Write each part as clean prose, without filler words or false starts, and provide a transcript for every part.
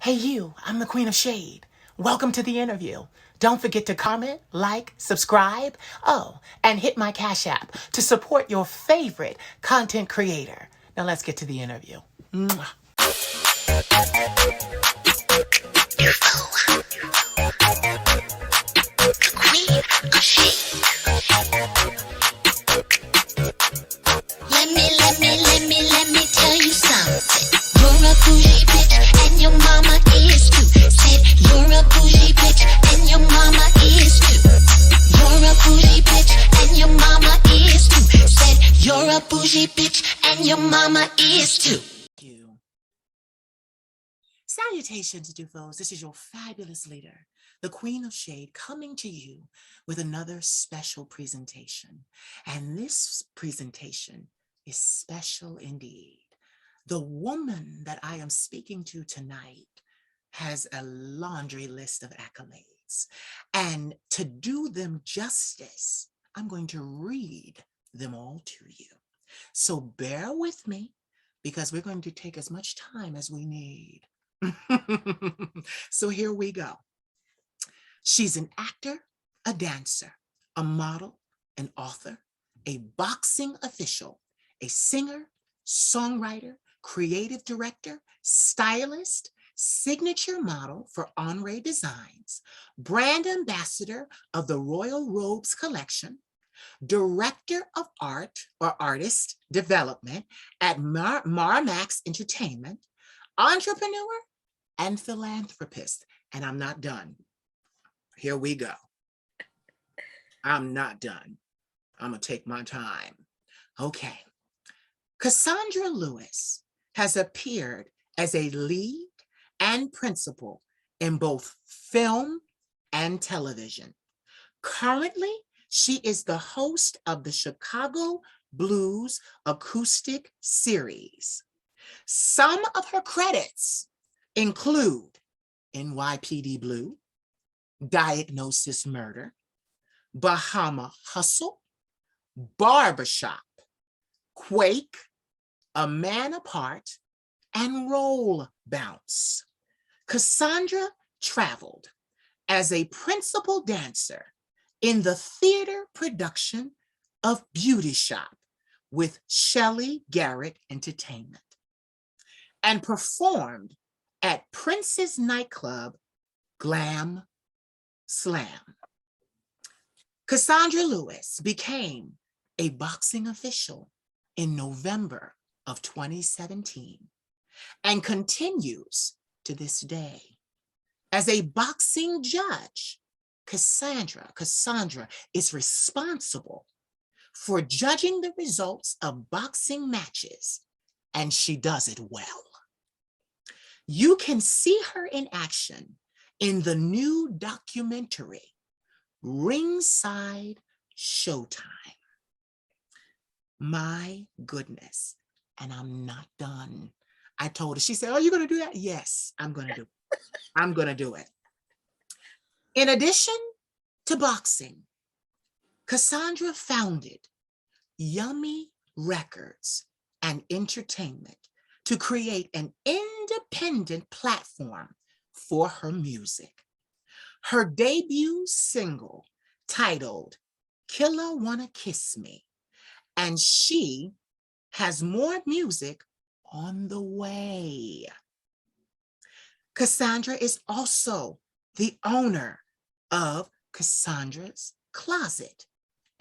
Hey you, I'm the Queen of Shade. Welcome to the interview. Don't forget to comment, like, subscribe, and hit my Cash App to support your favorite content creator. Now let's get to the interview. Mwah. Let me tell you something. You're a bougie bitch and your mama is too. Said you're a bougie bitch and your mama is too. You're a bougie bitch and your mama is too. Said you're a bougie bitch and your mama is too. Salutations, Dufos. This is your fabulous leader, the Queen of Shade, coming to you with another special presentation. And this presentation is special indeed. The woman that I am speaking to tonight has a laundry list of accolades. And to do them justice, I'm going to read them all to you. So bear with me because we're going to take as much time as we need. So here we go. She's an actor, a dancer, a model, an author, a boxing official, a singer, songwriter, creative director, stylist, signature model for Henri Designs, brand ambassador of the Royal Robes Collection, director of art or artist development at Marmax Entertainment, entrepreneur and philanthropist. And I'm not done. Here we go. I'm not done. I'm gonna take my time. Okay. Cassandra Lewis has appeared as a lead and principal in both film and television. Currently, she is the host of the Chicago Blues acoustic series. Some of her credits include NYPD Blue, Diagnosis Murder, Bahama Hustle, Barbershop, Quake, A Man Apart, and Roll Bounce. Cassandra traveled as a principal dancer in the theater production of Beauty Shop with Shelley Garrett Entertainment and performed at Prince's nightclub, Glam Slam. Cassandra Lewis became a boxing official in November of 2017 and continues to this day. As a boxing judge, Cassandra is responsible for judging the results of boxing matches, and she does it well. You can see her in action in the new documentary, Ringside Showtime. My goodness, and I'm not done. I told her, she said, "Oh, you're gonna do that?" Yes, I'm gonna do it. I'm gonna do it. In addition to boxing, Cassandra founded Yummy Records and Entertainment to create an independent platform for her music. Her debut single, titled Killer Wanna Kiss Me, and she has more music on the way. Cassandra is also the owner of Cassandra's Closet,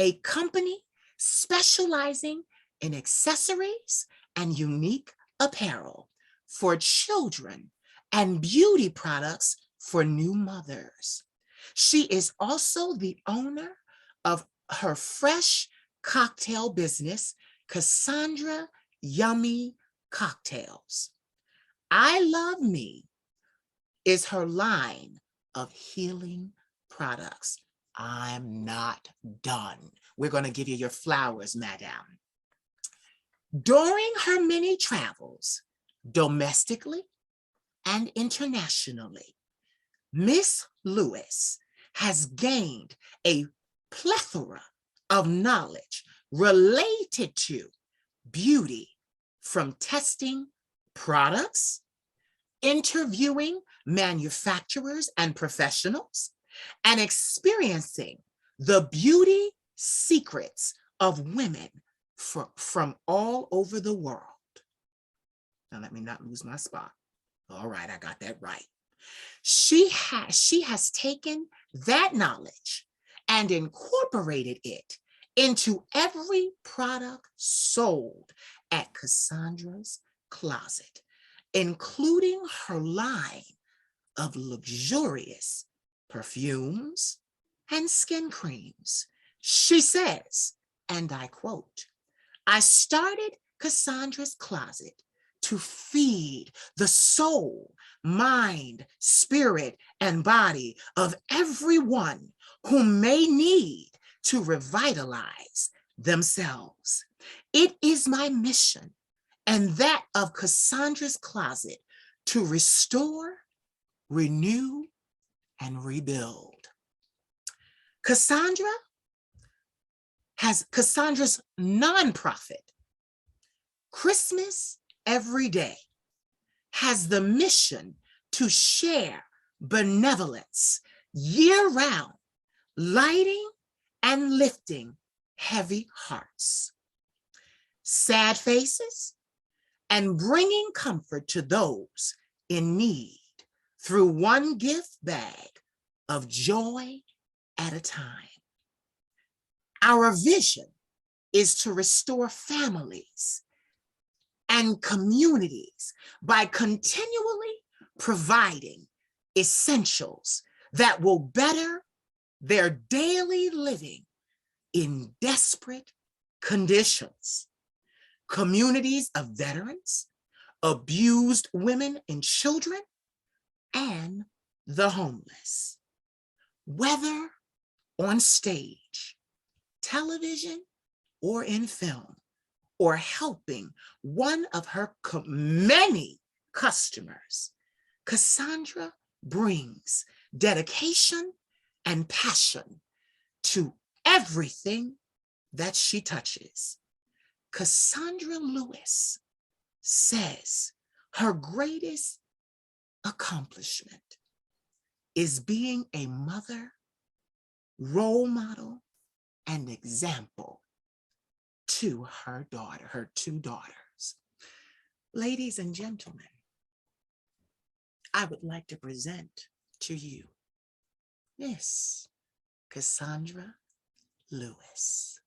a company specializing in accessories and unique apparel for children and beauty products for new mothers. She is also the owner of her fresh cocktail business, Cassandra Yummy Cocktails. I Love Me is her line of healing products. I'm not done. We're going to give you your flowers, madam. During her many travels, domestically and internationally, Miss Lewis has gained a plethora of knowledge related to beauty, from testing products interviewing manufacturers and professionals, and experiencing the beauty secrets of women from all over the world. Now, let me not lose my spot. All right, I got that right. She has taken that knowledge and incorporated it into every product sold at Cassandra's Closet, including her line of luxurious perfumes and skin creams. She says, and I quote, "I started Cassandra's Closet to feed the soul, mind, spirit, and body of everyone who may need to revitalize themselves. It is my mission and that of Cassandra's Closet to restore, renew, and rebuild." Cassandra's nonprofit, Christmas Every Day, has the mission to share benevolence year-round, lighting and lifting heavy hearts, sad faces, and bringing comfort to those in need through one gift bag of joy at a time. Our vision is to restore families and communities by continually providing essentials that will better their daily living in desperate conditions. Communities of veterans, abused women and children, and the homeless. Whether on stage, television, or in film, or helping one of her many customers, Cassandra brings dedication and passion to everything that she touches. Cassandra Lewis says her greatest accomplishment is being a mother, role model, and example to her daughter, her two daughters. Ladies and gentlemen, I would like to present to you Miss Cassandra Lewis.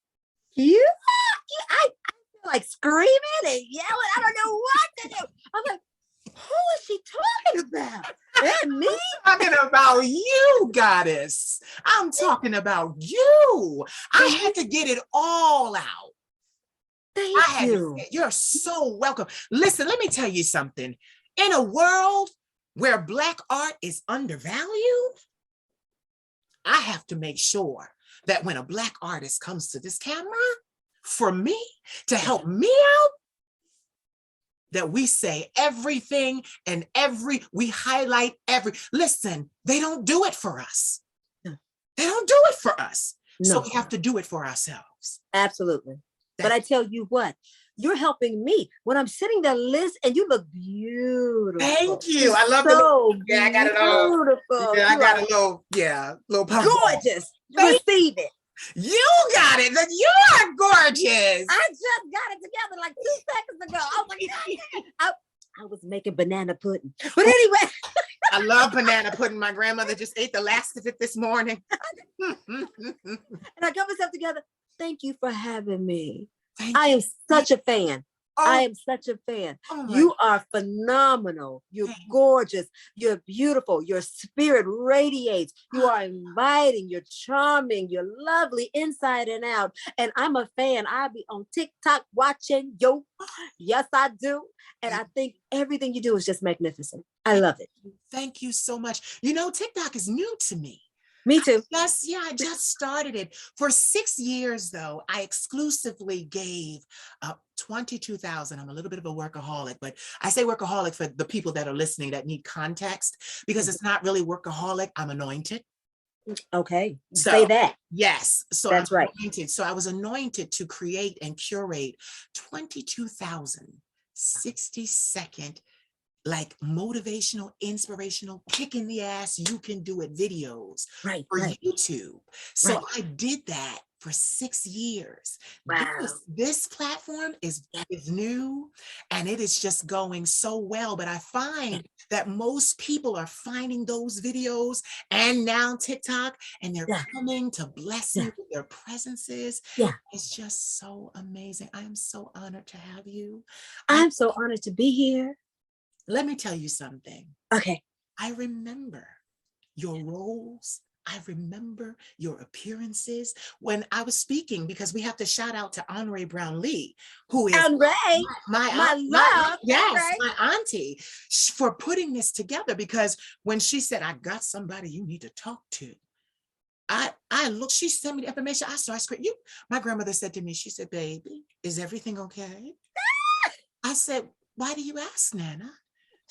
I feel like screaming and yelling. I don't know what to do. I'm like, who is she talking about? And me? I'm talking about you, goddess. I'm talking about you. I had to get it all out. Thank you. You're so welcome. Listen, let me tell you something. In a world where Black art is undervalued, I have to make sure that when a Black artist comes to this camera, for me, to help me out, that we say everything and we highlight listen, they don't do it for us. No. They don't do it for us. No. So we have to do it for ourselves. Absolutely. But I tell you what, you're helping me when I'm sitting there, Liz, and you look beautiful. Thank you. I love so the yeah, I got it all. Beautiful. Yeah, I got a little gorgeous. Receive it. You got it. You are gorgeous. I just got it together like 2 seconds ago. I was like, I was making banana pudding. But anyway. I love banana pudding. My grandmother just ate the last of it this morning. And I got myself together. Thank you for having me. I am such a fan. I am such a fan. You are phenomenal. You're gorgeous. You're beautiful. Your spirit radiates. You are inviting. You're charming. You're lovely inside and out. And I'm a fan. I be on TikTok watching you. Yes, I do. And I think everything you do is just magnificent. I love it. Thank you so much. You know, TikTok is new to me. Me too. I just started it. For 6 years, though, I exclusively gave 22,000. I'm a little bit of a workaholic, but I say workaholic for the people that are listening that need context, because it's not really workaholic. I'm anointed. Okay, say that. Yes, so that's right. Anointed. So I was anointed to create and curate 22,000 60-second like motivational, inspirational, kicking the ass, you can do it videos Right, for right, YouTube. So right. I did that for 6 years. Wow. This platform is new and it is just going so well. But I find that most people are finding those videos and now TikTok, and they're Yeah, coming to bless yeah, me with their presences. yeah. It's just so amazing. I am so honored to have you. I I'm so honored to be here. Let me tell you something. Okay. I remember your roles. I remember your appearances when I was speaking, because we have to shout out to Honoré Brown Lee, who is And Ray, my love, yes, Ray. my auntie, for putting this together. Because when she said, I got somebody you need to talk to, I looked, she sent me the information. I started screaming. My grandmother said to me, she said, baby, is everything okay? I said, why do you ask, Nana?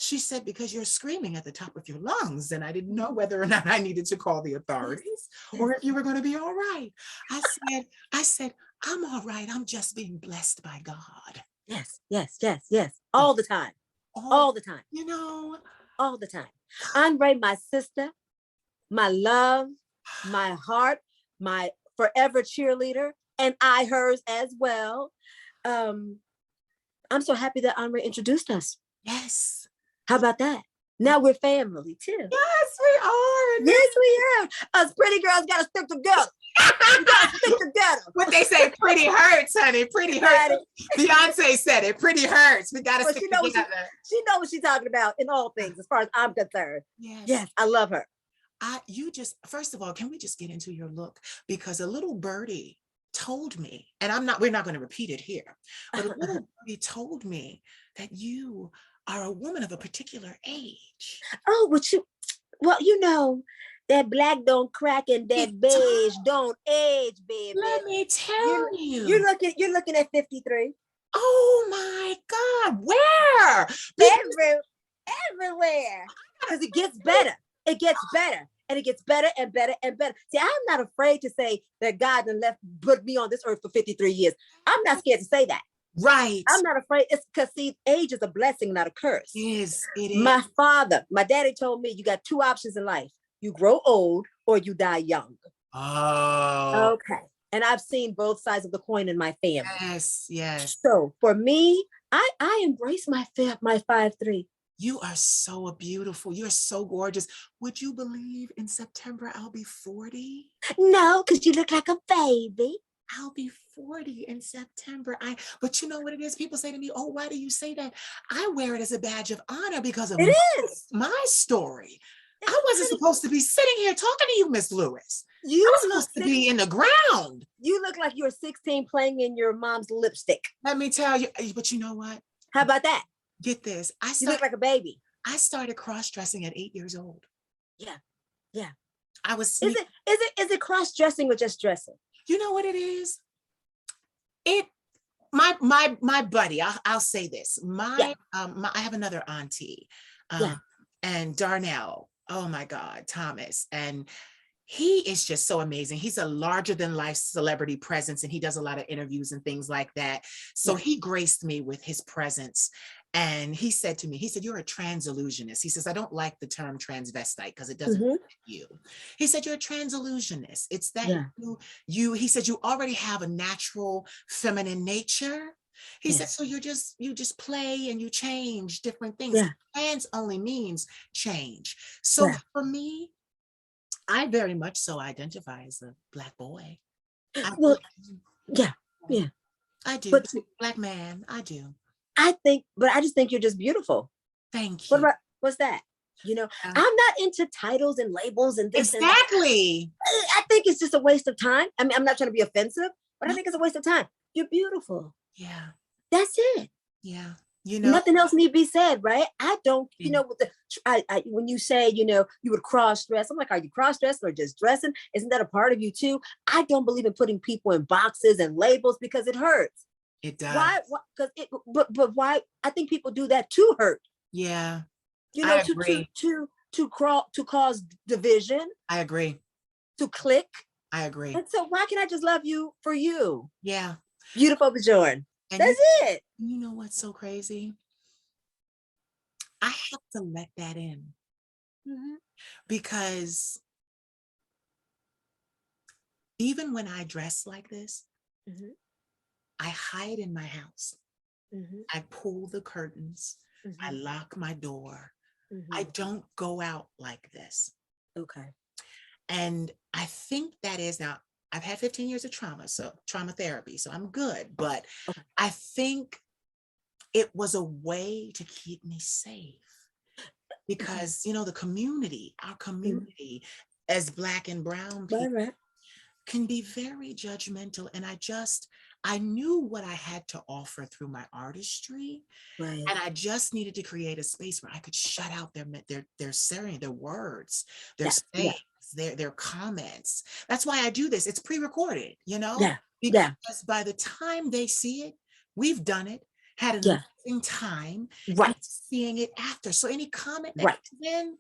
She said, because you're screaming at the top of your lungs. And I didn't know whether or not I needed to call the authorities or if you were going to be all right. I said, I'm all right. I'm just being blessed by God. Yes, yes, yes, yes. All the time. All the time. You know, all the time. Andre, my sister, my love, my heart, my forever cheerleader, and I hers as well. I'm so happy that Andre introduced us. Yes. How about that? Now we're family too. Yes, we are. Yes, we are. Us pretty girls gotta stick together. We gotta stick together. What they say, pretty hurts, honey. Pretty hurts. Beyonce said it. Pretty hurts. We gotta stick together. She knows what she's talking about in all things, as far as I'm concerned. Yes, I love her. First of all, can we just get into your look? Because a little birdie told me, and we're not going to repeat it here, but a little birdie told me that you are a woman of a particular age. Oh, you know, that black don't crack and that beige don't age, baby. Let me tell you. You're looking at 53. Oh my God, where? Everywhere. Because it gets better. It gets better. And it gets better and better and better. See, I'm not afraid to say that God put me on this earth for 53 years. I'm not scared to say that. Right. I'm not afraid. It's because, see, age is a blessing, not a curse. It is. My daddy told me you got 2 options in life. You grow old or you die young. Oh. Okay. And I've seen both sides of the coin in my family. Yes, yes. So for me, I embrace my 5'3". You are so beautiful. You're so gorgeous. Would you believe in September I'll be 40? No, because you look like a baby. I'll be 40 in September. But you know what it is? People say to me, oh, why do you say that? I wear it as a badge of honor because of my story. I wasn't supposed to be sitting here talking to you, Miss Lewis. I was supposed to be in the ground. You look like you're 16 playing in your mom's lipstick. Let me tell you, but you know what? How about that? Get this. You look like a baby. I started cross-dressing at 8 years old. Yeah, yeah. I was. Is it cross-dressing or just dressing? You know what it is? My buddy. I'll say this. I have another auntie, and Darnell. Oh my God, Thomas, and he is just so amazing. He's a larger than life celebrity presence, and he does a lot of interviews and things like that. So he graced me with his presence. And he said to me, you're a trans illusionist. He says, I don't like the term transvestite because it doesn't fit you. He said, you're a trans illusionist. It's that he said, you already have a natural feminine nature. He said, so you just play and you change different things. Yeah. Trans only means change. So for me, I very much so identify as a Black boy. I do. But Black man, I do. I just think you're just beautiful. Thank you. What's that? You know, I'm not into titles and labels and this. Exactly. And I think it's just a waste of time. I mean, I'm not trying to be offensive, but I think it's a waste of time. You're beautiful. Yeah. That's it. Yeah. You know, nothing else need to be said, right? I don't, you know, when you say, you know, you would cross dress, I'm like, are you cross dressing or just dressing? Isn't that a part of you too? I don't believe in putting people in boxes and labels because it hurts. It does. Why? But why? I think people do that to hurt. Yeah. You know, to cause division. I agree. To click. I agree. And so why can't I just love you for you? Yeah. Beautiful Bjorn. That's it. You know what's so crazy? I have to let that in because even when I dress like this, I hide in my house. I pull the curtains. I lock my door. I don't go out like this. Okay. And I think that is now, I've had 15 years of trauma therapy, so I'm good. But I think it was a way to keep me safe because, you know, our community as Black and brown people can be very judgmental. And I knew what I had to offer through my artistry. Right. And I just needed to create a space where I could shut out their saying, their words, their sayings, their comments. That's why I do this. It's pre-recorded, you know, because by the time they see it, we've done it, had an amazing time, and seeing it after. So any comment that comes in,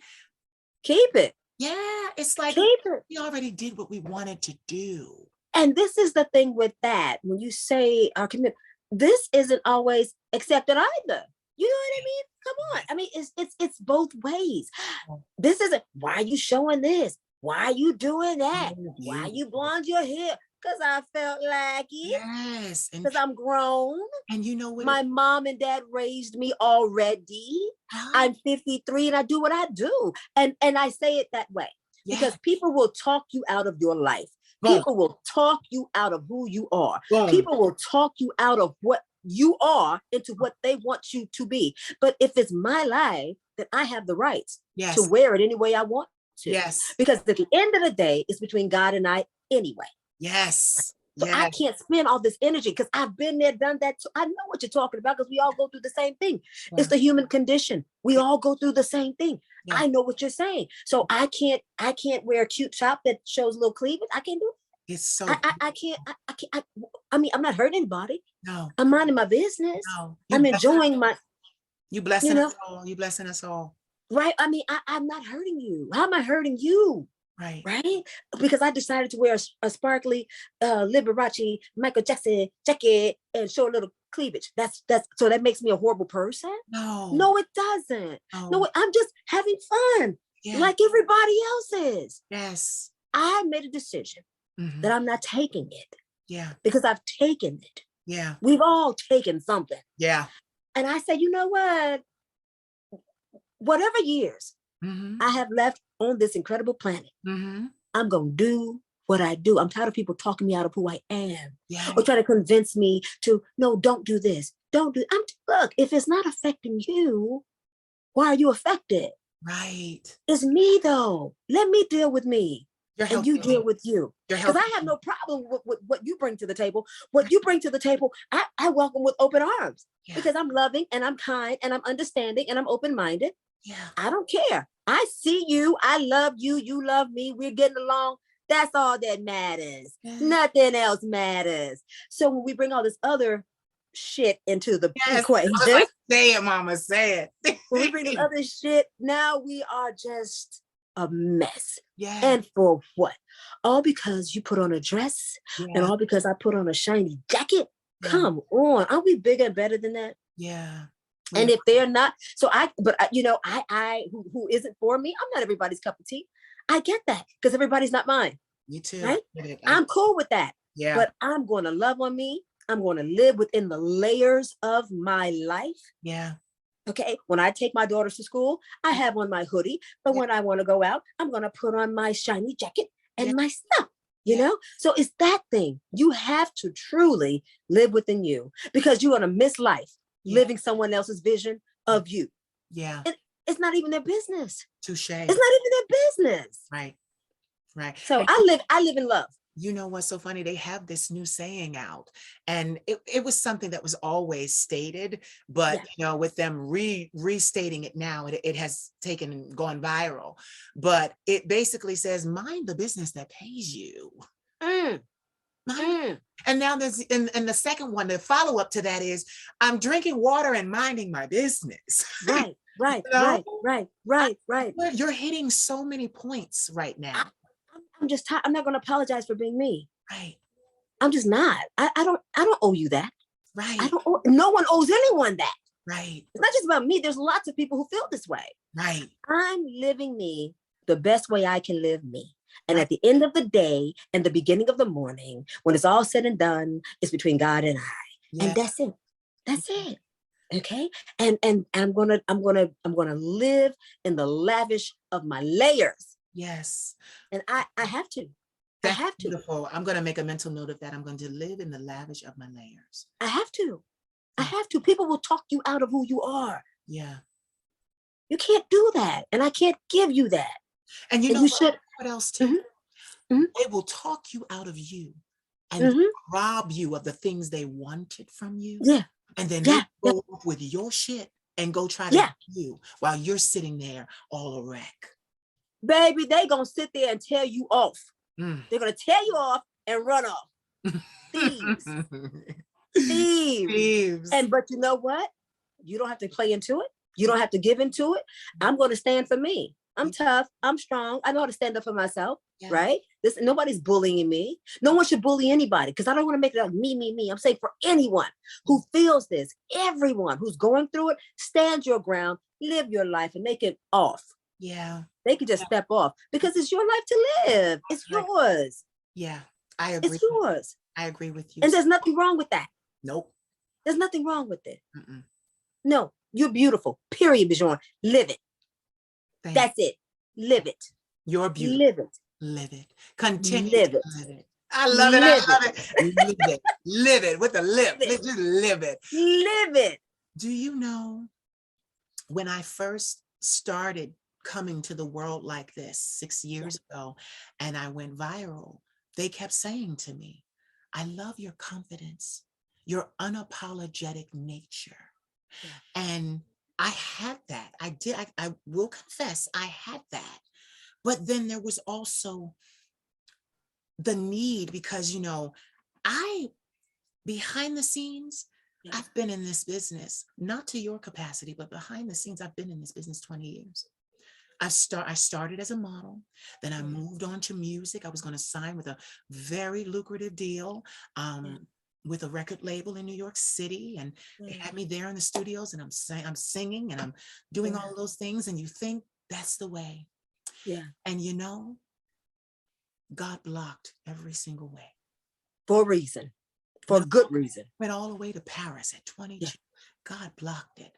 keep it. Yeah, it's like we already did what we wanted to do. And this is the thing with that. When you say our community, this isn't always accepted either. You know what I mean? Come on. I mean, it's both ways. This isn't, why are you showing this? Why are you doing that? Why you blonde your hair? Because I felt like it. Yes. Because I'm grown. And you know what? My mom and dad raised me already. I'm 53 and I do what I do. And I say it that way. Because people will talk you out of your life. People will talk you out of who you are. People will talk you out of what you are into what they want you to be. But if it's my life, then I have the rights to wear it any way I want to. Yes. Because at the end of the day, it's between God and I anyway. Yes. So I can't spend all this energy because I've been there, done that. I know what you're talking about because we all go through the same thing. It's the human condition. We all go through the same thing. I know what you're saying. So I can't wear a cute top that shows a little cleavage. I can't do it. It's so I can't. I mean, I'm not hurting anybody. No. I'm minding my business. No. I'm enjoying you blessing us all. You blessing us all. Right. I mean, I'm not hurting you. How am I hurting you? Right. Right. Because I decided to wear a sparkly Liberace Michael Jackson jacket and show a little cleavage. That's so that makes me a horrible person. No, it doesn't. No, I'm just having fun like everybody else is. Yes. I made a decision that I'm not taking it. Yeah. Because I've taken it. Yeah. We've all taken something. Yeah. And I said, you know what? Whatever years I have left on this incredible planet, I'm going to do what I do. I'm tired of people talking me out of who I am or trying to convince me to, no, don't do this. Look, if it's not affecting you, why are you affected? Right. It's me though. Let me deal with me. And you deal with you. Because I have no problem with what you bring to the table. What you bring to the table, I welcome with open arms because I'm loving and I'm kind and I'm understanding and I'm open-minded. Yeah. I don't care. I see you. I love you. You love me. We're getting along. That's all that matters. Nothing else matters. So when we bring all this other shit into the equation. Like, say it, mama, say it. When we bring this other shit, now we are just a mess. Yeah. And for what? All because you put on a dress and all because I put on a shiny jacket. Come on. Aren't we bigger and better than that? Yeah. And if they're not, I who isn't for me, I'm not everybody's cup of tea. I get that because everybody's not mine. Me too. Right? I'm cool with that. Yeah. But I'm going to love on me. I'm going to live within the layers of my life. Yeah. Okay. When I take my daughters to school, I have on my hoodie. But when I want to go out, I'm going to put on my shiny jacket and my stuff. You know? So it's that thing. You have to truly live within you because you're going to miss life. Living someone else's vision of you. Yeah. It's not even their business. Touche. It's not even their business. Right. Right. So I live in love. You know what's so funny? They have this new saying out and it was something that was always stated, but you know, with them restating it now, it has taken and gone viral, but it basically says, mind the business that pays you. And now there's and the second one, the follow-up to that is I'm drinking water and minding my business. Right. You know? Right. You're hitting so many points right now. I'm just tired. I'm not going to apologize for being me. Right. I'm just not. I don't owe you that. Right. No one owes anyone that. Right. It's not just about me. There's lots of people who feel this way. Right. I'm living me the best way I can live me. And at the end of the day and the beginning of the morning, when it's all said and done, it's between God and I. Yeah. And that's it. That's it. Okay. And I'm gonna live in the lavish of my layers. Yes. And I have to. That's I have to. beautiful. I'm gonna make a mental note of that. I'm going to live in the lavish of my layers. I have to. I have to. People will talk you out of who you are. Yeah. You can't do that. And I can't give you that. And you know what else too? Mm-hmm. Mm-hmm. They will talk you out of you and rob you of the things they wanted from you. Yeah. And then they go off with your shit and go try to do you while you're sitting there all a wreck. Baby, they gonna sit there and tell you off. They're gonna tell you off and run off. Thieves. Thieves. But you know what? You don't have to play into it. You don't have to give into it. I'm going to stand for me. I'm tough. I'm strong. I know how to stand up for myself, right? Nobody's bullying me. No one should bully anybody because I don't want to make it like me. I'm saying for anyone who feels this, everyone who's going through it, stand your ground, live your life and make it off. Yeah. They can just step off because it's your life to live. It's yours. Yeah, I agree. It's yours. I agree with you. And there's nothing wrong with that. Nope. There's nothing wrong with it. No, you're beautiful. Period, Bijan. Live it. That's it. Live it. You're beautiful. Live it. Live it. Continue to live it. I love it. I love it. Live it. Live it with the lip. Just live it. Live it. Do you know when I first started coming to the world like this 6 years ago and I went viral, they kept saying to me, I love your confidence, your unapologetic nature. And I had that. I will confess, I had that. But then there was also the need because, you know, behind the scenes, I've been in this business, not to your capacity, but behind the scenes, I've been in this business 20 years. I started as a model, then I moved on to music. I was going to sign with a very lucrative deal with a record label in New York City, and they had me there in the studios, and I'm singing, and I'm doing all of those things, and you think that's the way. Yeah. And you know, God blocked every single way. For a reason. For a good reason. Went all the way to Paris at 22. Yeah. God blocked it.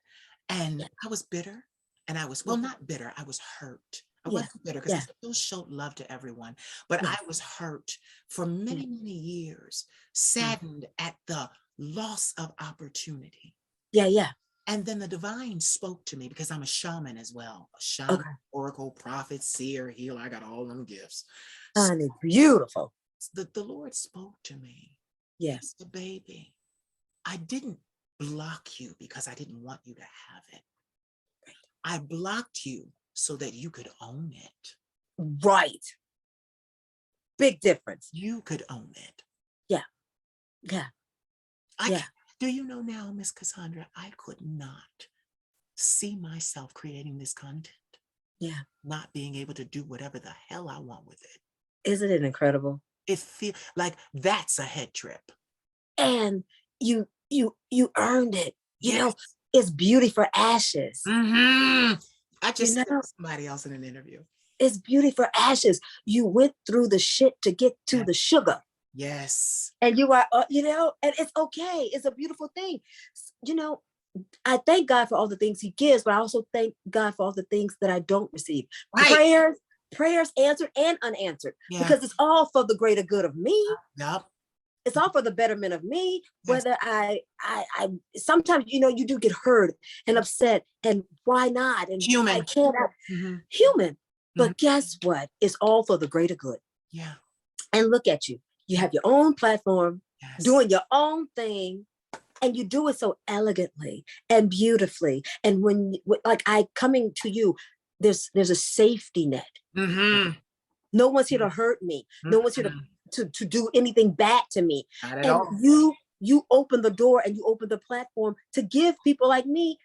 And I was bitter. And I was, well, not bitter, I was hurt. I wasn't bitter because I still showed love to everyone. But I was hurt for many, many years, saddened at the loss of opportunity. Yeah, yeah. And then the divine spoke to me because I'm a shaman as well. A shaman, oracle, prophet, seer, healer. I got all them gifts. Honey, so beautiful. The Lord spoke to me. Yes. The baby, I didn't block you because I didn't want you to have it. I blocked you so that you could own it. Right. Big difference. You could own it. Yeah. Yeah. Do you know now, Miss Cassandra, I could not see myself creating this content. Yeah. Not being able to do whatever the hell I want with it. Isn't it incredible? It feels like that's a head trip. And you earned it. You know, it's beauty for ashes. I just said to somebody else in an interview. It's beauty for ashes. You went through the shit to get to the sugar. Yes. And you are, you know, and it's okay. It's a beautiful thing. You know, I thank God for all the things he gives, but I also thank God for all the things that I don't receive. Right. Prayers answered and unanswered, because it's all for the greater good of me. Yep. It's all for the betterment of me, whether I sometimes, you know, you do get hurt and upset, and why not? And human. I can't, human. But guess what? It's all for the greater good. Yeah. And look at you. You have your own platform, doing your own thing, and you do it so elegantly and beautifully. And when like coming to you, there's a safety net. No one's here to hurt me. No one's here to do anything bad to me. Not at all. You open the door and you open the platform to give people like me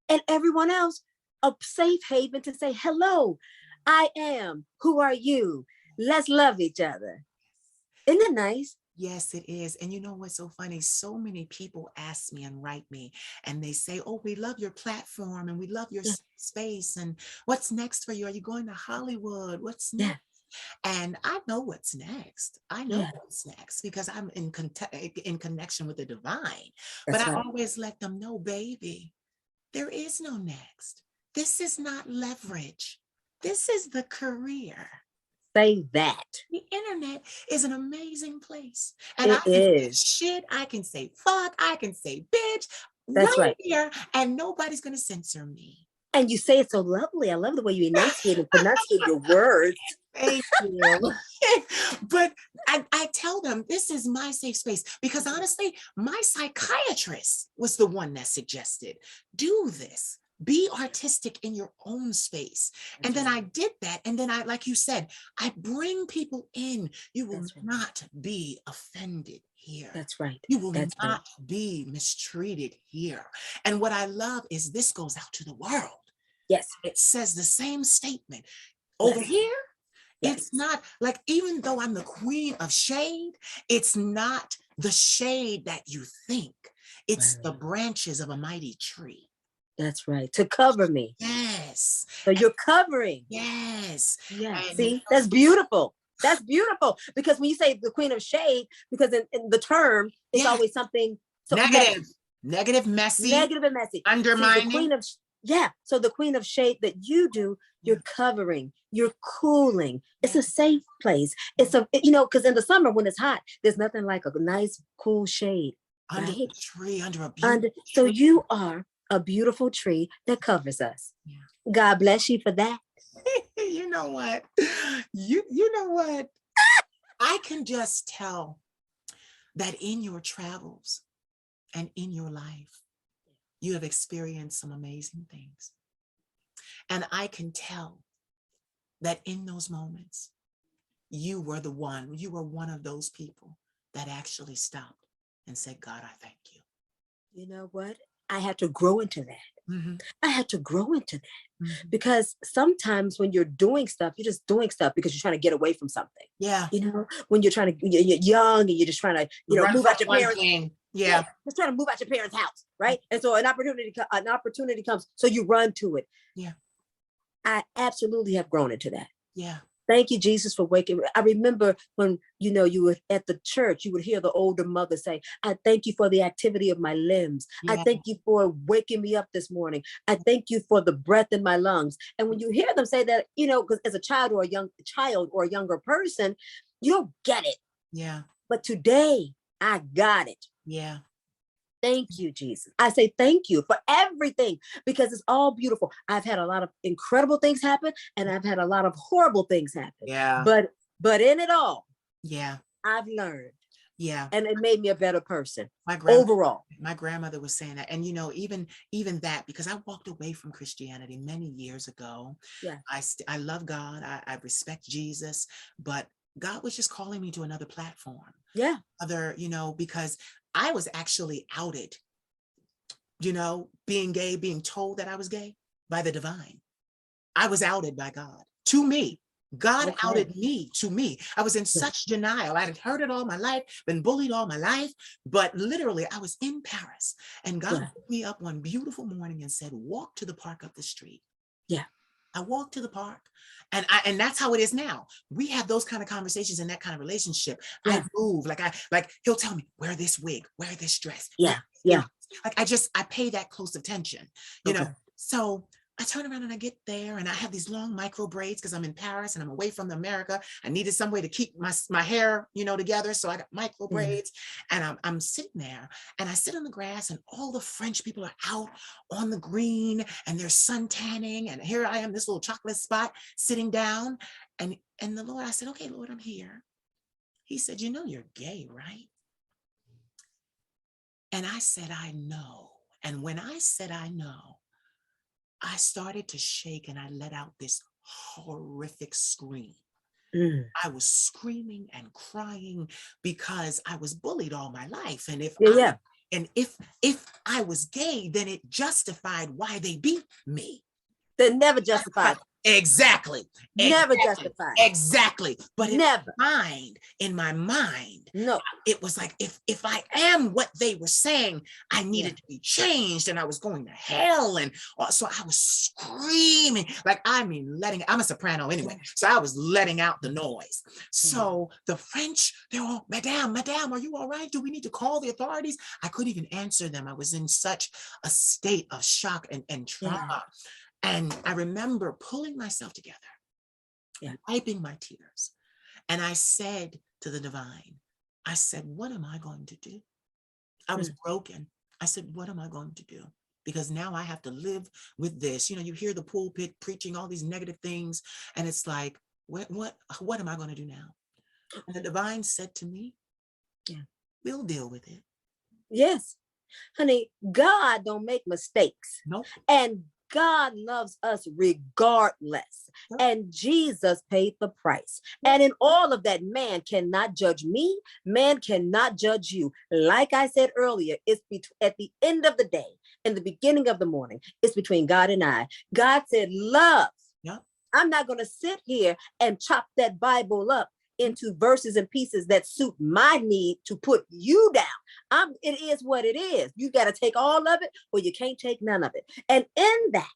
and everyone else a safe haven to say, hello, I am, who are you? Let's love each other. Isn't it nice? Yes, it is. And you know what's so funny? So many people ask me and write me and they say, oh, we love your platform and we love your Yeah, space. And what's next for you? Are you going to Hollywood? What's yeah, next? And I know what's next. I know yeah. what's next because I'm in connection with the divine. But That's I right. always let them know, baby, there is no next. This is not leverage. This is the career. Say that. The internet is an amazing place. And I It can say is. shit, I can say fuck, I can say bitch That's right right. here, and nobody's going to censor me. And you say it so lovely. I love the way you enunciate and pronunciate your words. Thank you. But I tell them this is my safe space because honestly, my psychiatrist was the one that suggested do this. Be artistic in your own space. And That's then right. I did that. And then I, like you said, I bring people in. You will That's right. not be offended here. That's right. You will That's right. not be mistreated here. And what I love is this goes out to the world. Yes. It says the same statement. Over Yes. here, Yes. it's not like, even though I'm the queen of shade, it's not the shade that you think. It's the Right. branches of a mighty tree. That's right. To cover me. Yes. So And you're covering. yes. Yeah. And See, that's beautiful. That's beautiful. Because when you say the queen of shade, because in the term, it's yes, always something so negative, messy, messy, negative and messy. See, the undermining. queen of, yeah. So the queen of shade that you do, Yeah. you're covering, you're cooling. It's Yeah. a safe place. It's a, because in the summer when it's hot, there's nothing like a nice, cool shade, Under right? a tree, under a And beautiful so tree. you are a beautiful tree that covers us. Yeah. God bless you for that. You know what? You know what? I can just tell that in your travels and in your life, you have experienced some amazing things. And I can tell that in those moments, you were one of those people that actually stopped and said, God, I thank you. You know what? I had to grow into that. Mm-hmm. I had to grow into that Mm-hmm. because sometimes when you're doing stuff, you're just doing stuff because you're trying to get away from something. Yeah. When you're trying to, you're young and you're just trying to, Run move from out your one parents. thing. Yeah, Yeah. just trying to move out your parents' house, right? And so an opportunity comes, so you run to it. Yeah. I absolutely have grown into that. Yeah. Thank you, Jesus, for waking me. I remember when, you were at the church, you would hear the older mother say, I thank you for the activity of my limbs. I Yeah. thank you for waking me up this morning. I thank you for the breath in my lungs. And when you hear them say that, because as a child or a young child or a younger person, you don't get it. Yeah. But today I got it. Yeah. Thank you, Jesus. I say thank you for everything because it's all beautiful. I've had a lot of incredible things happen and I've had a lot of horrible things happen. Yeah. But in it all, yeah, I've learned. Yeah. And it made me a better person Overall. overall. My grandmother was saying that. And even that, because I walked away from Christianity many years ago. Yeah. I love God. I respect Jesus, but God was just calling me to another platform. Yeah. Because I was actually outed, being gay, being told that I was gay by the divine. I was outed by God to me. God outed me to me. I was in such denial. I had heard it all my life, been bullied all my life, but literally I was in Paris and God woke me up one beautiful morning and said, walk to the park up the street. Yeah. I walked to the park and that's how it is now. We have those kind of conversations and that kind of relationship. Yeah. I move like he'll tell me, wear this wig, wear this dress. Yeah. Yeah. I pay that close attention, So I turn around and I get there and I have these long micro braids because I'm in Paris and I'm away from America. I needed some way to keep my hair, together. So I got micro braids and I'm sitting there and I sit on the grass and all the French people are out on the green and they're sun tanning. And here I am, this little chocolate spot sitting down. And the Lord, I said, okay, Lord, I'm here. He said, you're gay, right? And I said, I know. And when I said, I know, I started to shake and I let out this horrific scream. I was screaming and crying because I was bullied all my life. And if I was gay, then it justified why they beat me. They're never justified. Exactly. Never Exactly. justified. Exactly. But never. In my mind, No. it was like, if I am what they were saying, I needed to be changed, and I was going to hell. And so I was screaming, like, I'm a soprano anyway. So I was letting out the noise. So the French, they're all, Madame, are you all right? Do we need to call the authorities? I couldn't even answer them. I was in such a state of shock and trauma. And I remember pulling myself together, wiping my tears. And I said to the divine, I said, what am I going to do? I was broken. I said, what am I going to do? Because now I have to live with this. You hear the pulpit preaching all these negative things. And it's like, what am I going to do now? And the divine said to me, we'll deal with it. Yes. Honey, God don't make mistakes. Nope. And God loves us regardless. Yep. And Jesus paid the price. Yep. And in all of that, man cannot judge me. Man cannot judge you. Like I said earlier, it's at the end of the day, in the beginning of the morning, it's between God and I. God said, love. Yep. I'm not going to sit here and chop that Bible up into verses and pieces that suit my need to put you down. It is what it is. You got to take all of it, or you can't take none of it. And in that,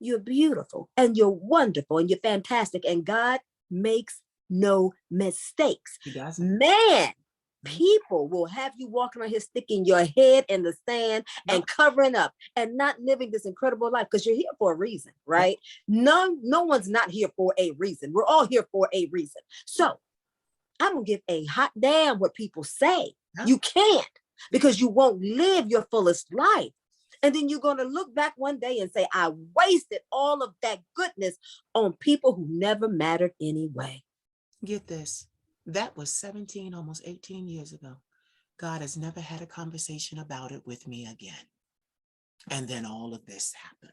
you're beautiful and you're wonderful and you're fantastic. And God makes no mistakes. Man, people will have you walking around here sticking your head in the sand and covering up and not living this incredible life, because you're here for a reason, right? No one's not here for a reason. We're all here for a reason. So I don't give a hot damn what people say. You can't, because you won't live your fullest life. And then you're going to look back one day and say, I wasted all of that goodness on people who never mattered anyway. Get this. That was 17, almost 18 years ago. God has never had a conversation about it with me again. And then all of this happened.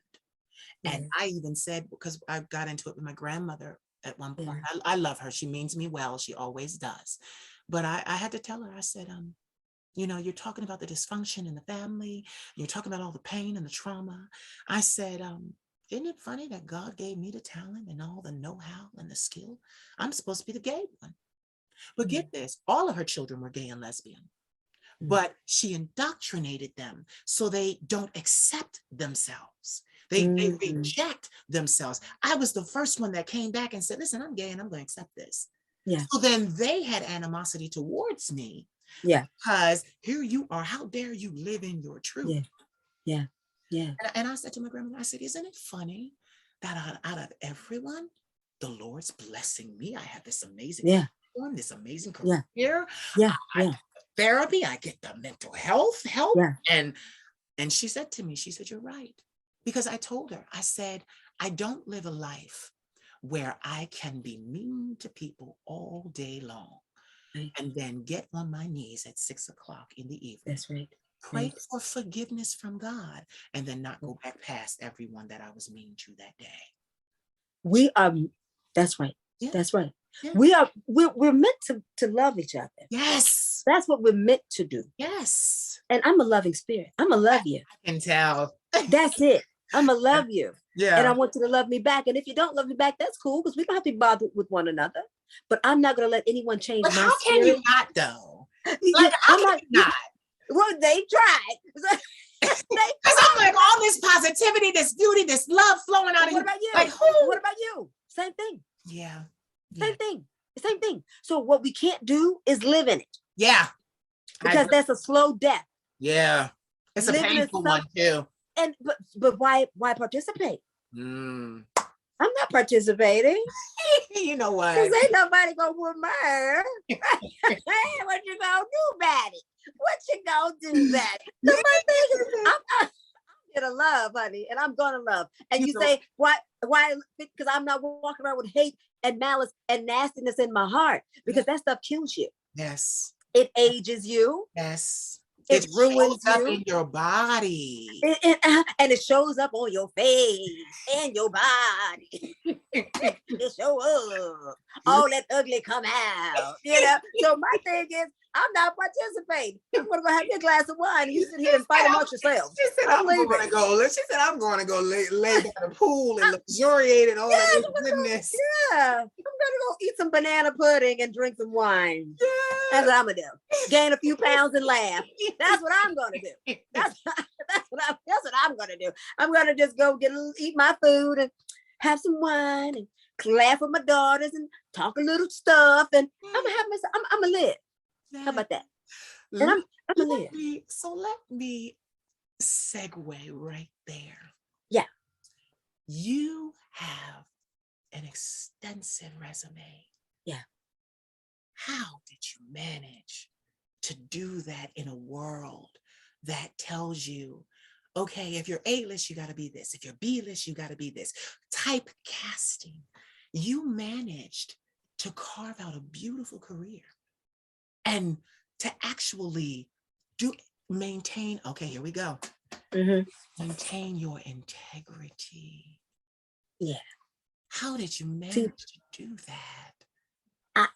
And I even said, because I got into it with my grandmother at one point. I love her. She means me well. She always does. But I had to tell her, I said, you're talking about the dysfunction in the family. You're talking about all the pain and the trauma. I said, isn't it funny that God gave me the talent and all the know-how and the skill? I'm supposed to be the gay one. But get this, all of her children were gay and lesbian. But she indoctrinated them so they don't accept themselves. They reject themselves. I was the first one that came back and said, listen, I'm gay and I'm going to accept this. Yeah. So then they had animosity towards me. Yeah. Because here you are. How dare you live in your truth? Yeah. Yeah. Yeah. And I said to my grandmother, I said, isn't it funny that out of everyone, the Lord's blessing me? I have this amazing platform, this amazing career. Yeah. I get the therapy. I get the mental health help. Yeah. And she said to me, she said, you're right. Because I told her, I said, I don't live a life where I can be mean to people all day long and then get on my knees at 6 o'clock in the evening. That's right. Pray for forgiveness from God and then not go back past everyone that I was mean to that day. That's right. Yeah. That's right. Yeah. We're meant to love each other. Yes. That's what we're meant to do. Yes. And I'm a loving spirit. I'm gonna love you. I can tell. That's it. I'm gonna love you. Yeah. And I want you to love me back. And if you don't love me back, that's cool, because we don't have to be bothered with one another. But I'm not gonna let anyone change my spirit. How can you not, though? Like, how can you not? Well, they tried. Because I'm like, all this positivity, this beauty, this love flowing out of you. What about you? Like, who? What about you? Same thing. Yeah. Same thing. Same thing. So what we can't do is live in it. Yeah. Because that's a slow death. Yeah. It's a painful one too. And but why participate? I'm not participating. You know what? Because ain't nobody gonna whoop my what you gonna do about it? What you gonna do about it? So my thing is, I'm gonna love, honey, and I'm gonna love. And you say, why? Because I'm not walking around with hate and malice and nastiness in my heart, because that stuff kills you. Yes. It ages you. Yes. It ruins shows up you. in your body. And it shows up on your face and your body. It show up. All that ugly come out. So my thing is, I'm not participating. I'm gonna go have me a glass of wine and you sit here and fight amongst yourselves. She said, I'm going to go lay by the pool and luxuriate and all that goodness. Yeah. I'm gonna go eat some banana pudding and drink some wine. Yeah. That's what I'm gonna do. Gain a few pounds and laugh. That's what I'm gonna do. That's what I'm gonna do. I'm gonna just go eat my food and have some wine and laugh with my daughters and talk a little stuff, and I'm gonna live. How about that? And I'm gonna live. So let me segue right there. Yeah. You have an extensive resume. Yeah. How did you manage to do that in a world that tells you, okay, if you're A-list, you got to be this. If you're B-list, you got to be this. Typecasting. You managed to carve out a beautiful career and to actually maintain, okay, here we go. Maintain your integrity. Yeah. How did you manage to do that?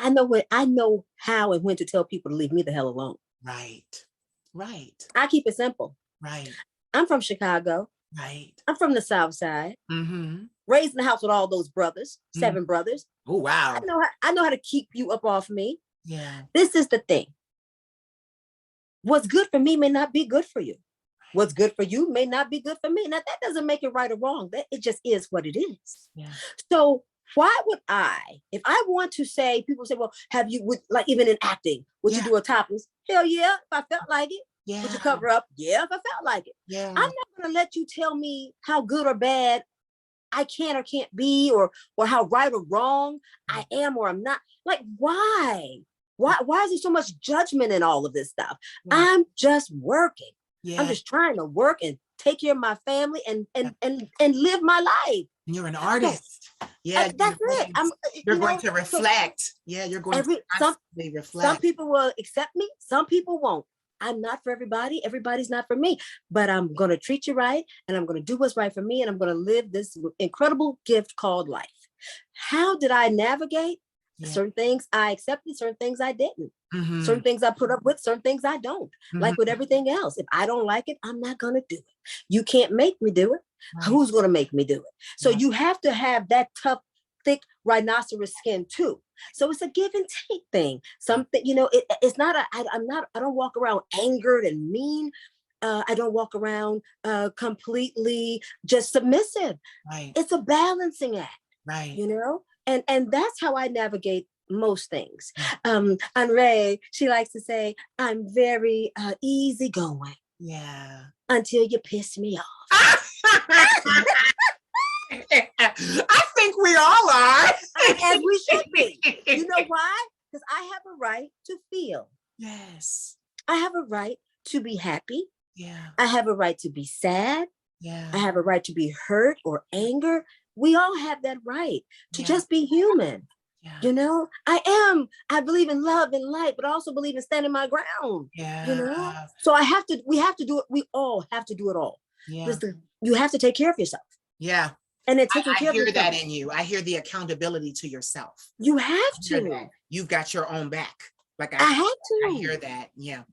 I know how and when to tell people to leave me the hell alone. Right. I keep it simple. Right. I'm from Chicago. Right. I'm from the South Side. Raised in the house with all those brothers, 7 brothers. Oh, wow. I know how to keep you up off me. Yeah. This is the thing. What's good for me may not be good for you. What's good for you may not be good for me. Now, that doesn't make it right or wrong. It just is what it is. Yeah. So why would if I want to say, people say, well, even in acting, would you do a topless? Hell yeah, if I felt like it. Yeah. Would you cover up? Yeah, if I felt like it. Yeah. I'm not going to let you tell me how good or bad I can or can't be, or how right or wrong I am or I'm not. Like, why? Why is there so much judgment in all of this stuff? Yeah. I'm just working. Yeah. I'm just trying to work and take care of my family and live my life. And you're an artist. Yeah. That's it. You're going to reflect. You're going to constantly reflect. Some people will accept me. Some people won't. I'm not for everybody. Everybody's not for me. But I'm going to treat you right. And I'm going to do what's right for me. And I'm going to live this incredible gift called life. How did I navigate? Yeah. Certain things I accepted, certain things I didn't. Certain things I put up with, certain things I don't. Like with everything else. If I don't like it, I'm not going to do it. You can't make me do it. Right. Who's going to make me do it? So you have to have that tough, thick rhinoceros skin too. So it's a give and take thing. Something, it's not I don't walk around angered and mean. I don't walk around completely just submissive. Right. It's a balancing act. Right. And that's how I navigate most things. Andre, she likes to say, I'm very easygoing. Yeah. Until you piss me off. I think we all are. As we should be. You know why? Because I have a right to feel. Yes. I have a right to be happy. Yeah. I have a right to be sad. Yeah. I have a right to be hurt or anger. We all have that right to just be human. Yeah. I believe in love and light, but I also believe in standing my ground. Yeah. So we have to do it. We all have to do it all. Yeah. You have to take care of yourself. Yeah. And then taking care of yourself. I hear that in you. I hear the accountability to yourself. You have to. You've got your own back. Like I have to. I hear that. Yeah.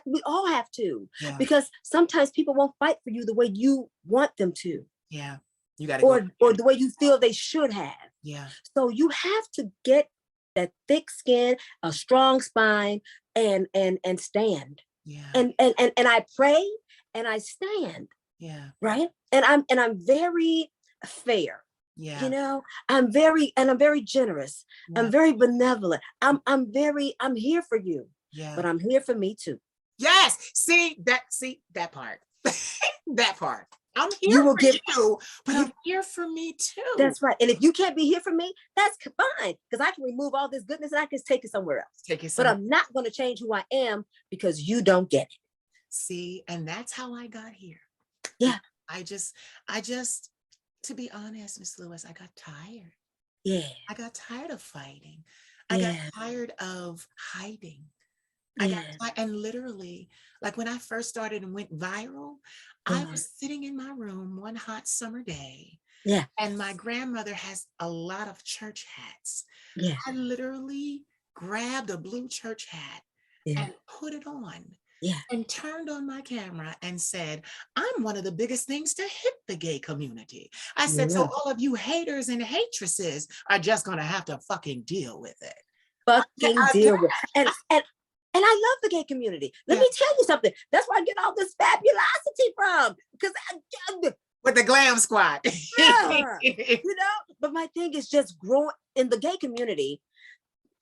We all have to. Yeah. Because sometimes people won't fight for you the way you want them to. Yeah. You got to or the way you feel they should have. Yeah. So you have to get that thick skin, a strong spine, and stand. Yeah. And I pray and I stand. Yeah. Right. And I'm very fair. Yeah. I'm very generous. Yeah. I'm very benevolent. I'm here for you. Yeah. But I'm here for me too. Yes. See that part. That part. I'm here for you, but I'm here for me too. That's right. And if you can't be here for me, that's fine. Because I can remove all this goodness and I can take it somewhere else. But I'm not going to change who I am because you don't get it. See, and that's how I got here. Yeah. I just, to be honest, Miss Lewis, I got tired. Yeah. I got tired of fighting. I got tired of hiding. I got quiet. And literally, like when I first started and went viral, I was sitting in my room one hot summer day. Yeah. And my grandmother has a lot of church hats. Yeah. I literally grabbed a blue church hat and put it on. Yeah. And turned on my camera and said, I'm one of the biggest things to hit the gay community. I said, so all of you haters and hatresses are just going to have to fucking deal with it. Fucking deal with it. And I love the gay community. Let me tell you something. That's where I get all this fabulosity from. Because with the glam squad. You know, but my thing is just growing in the gay community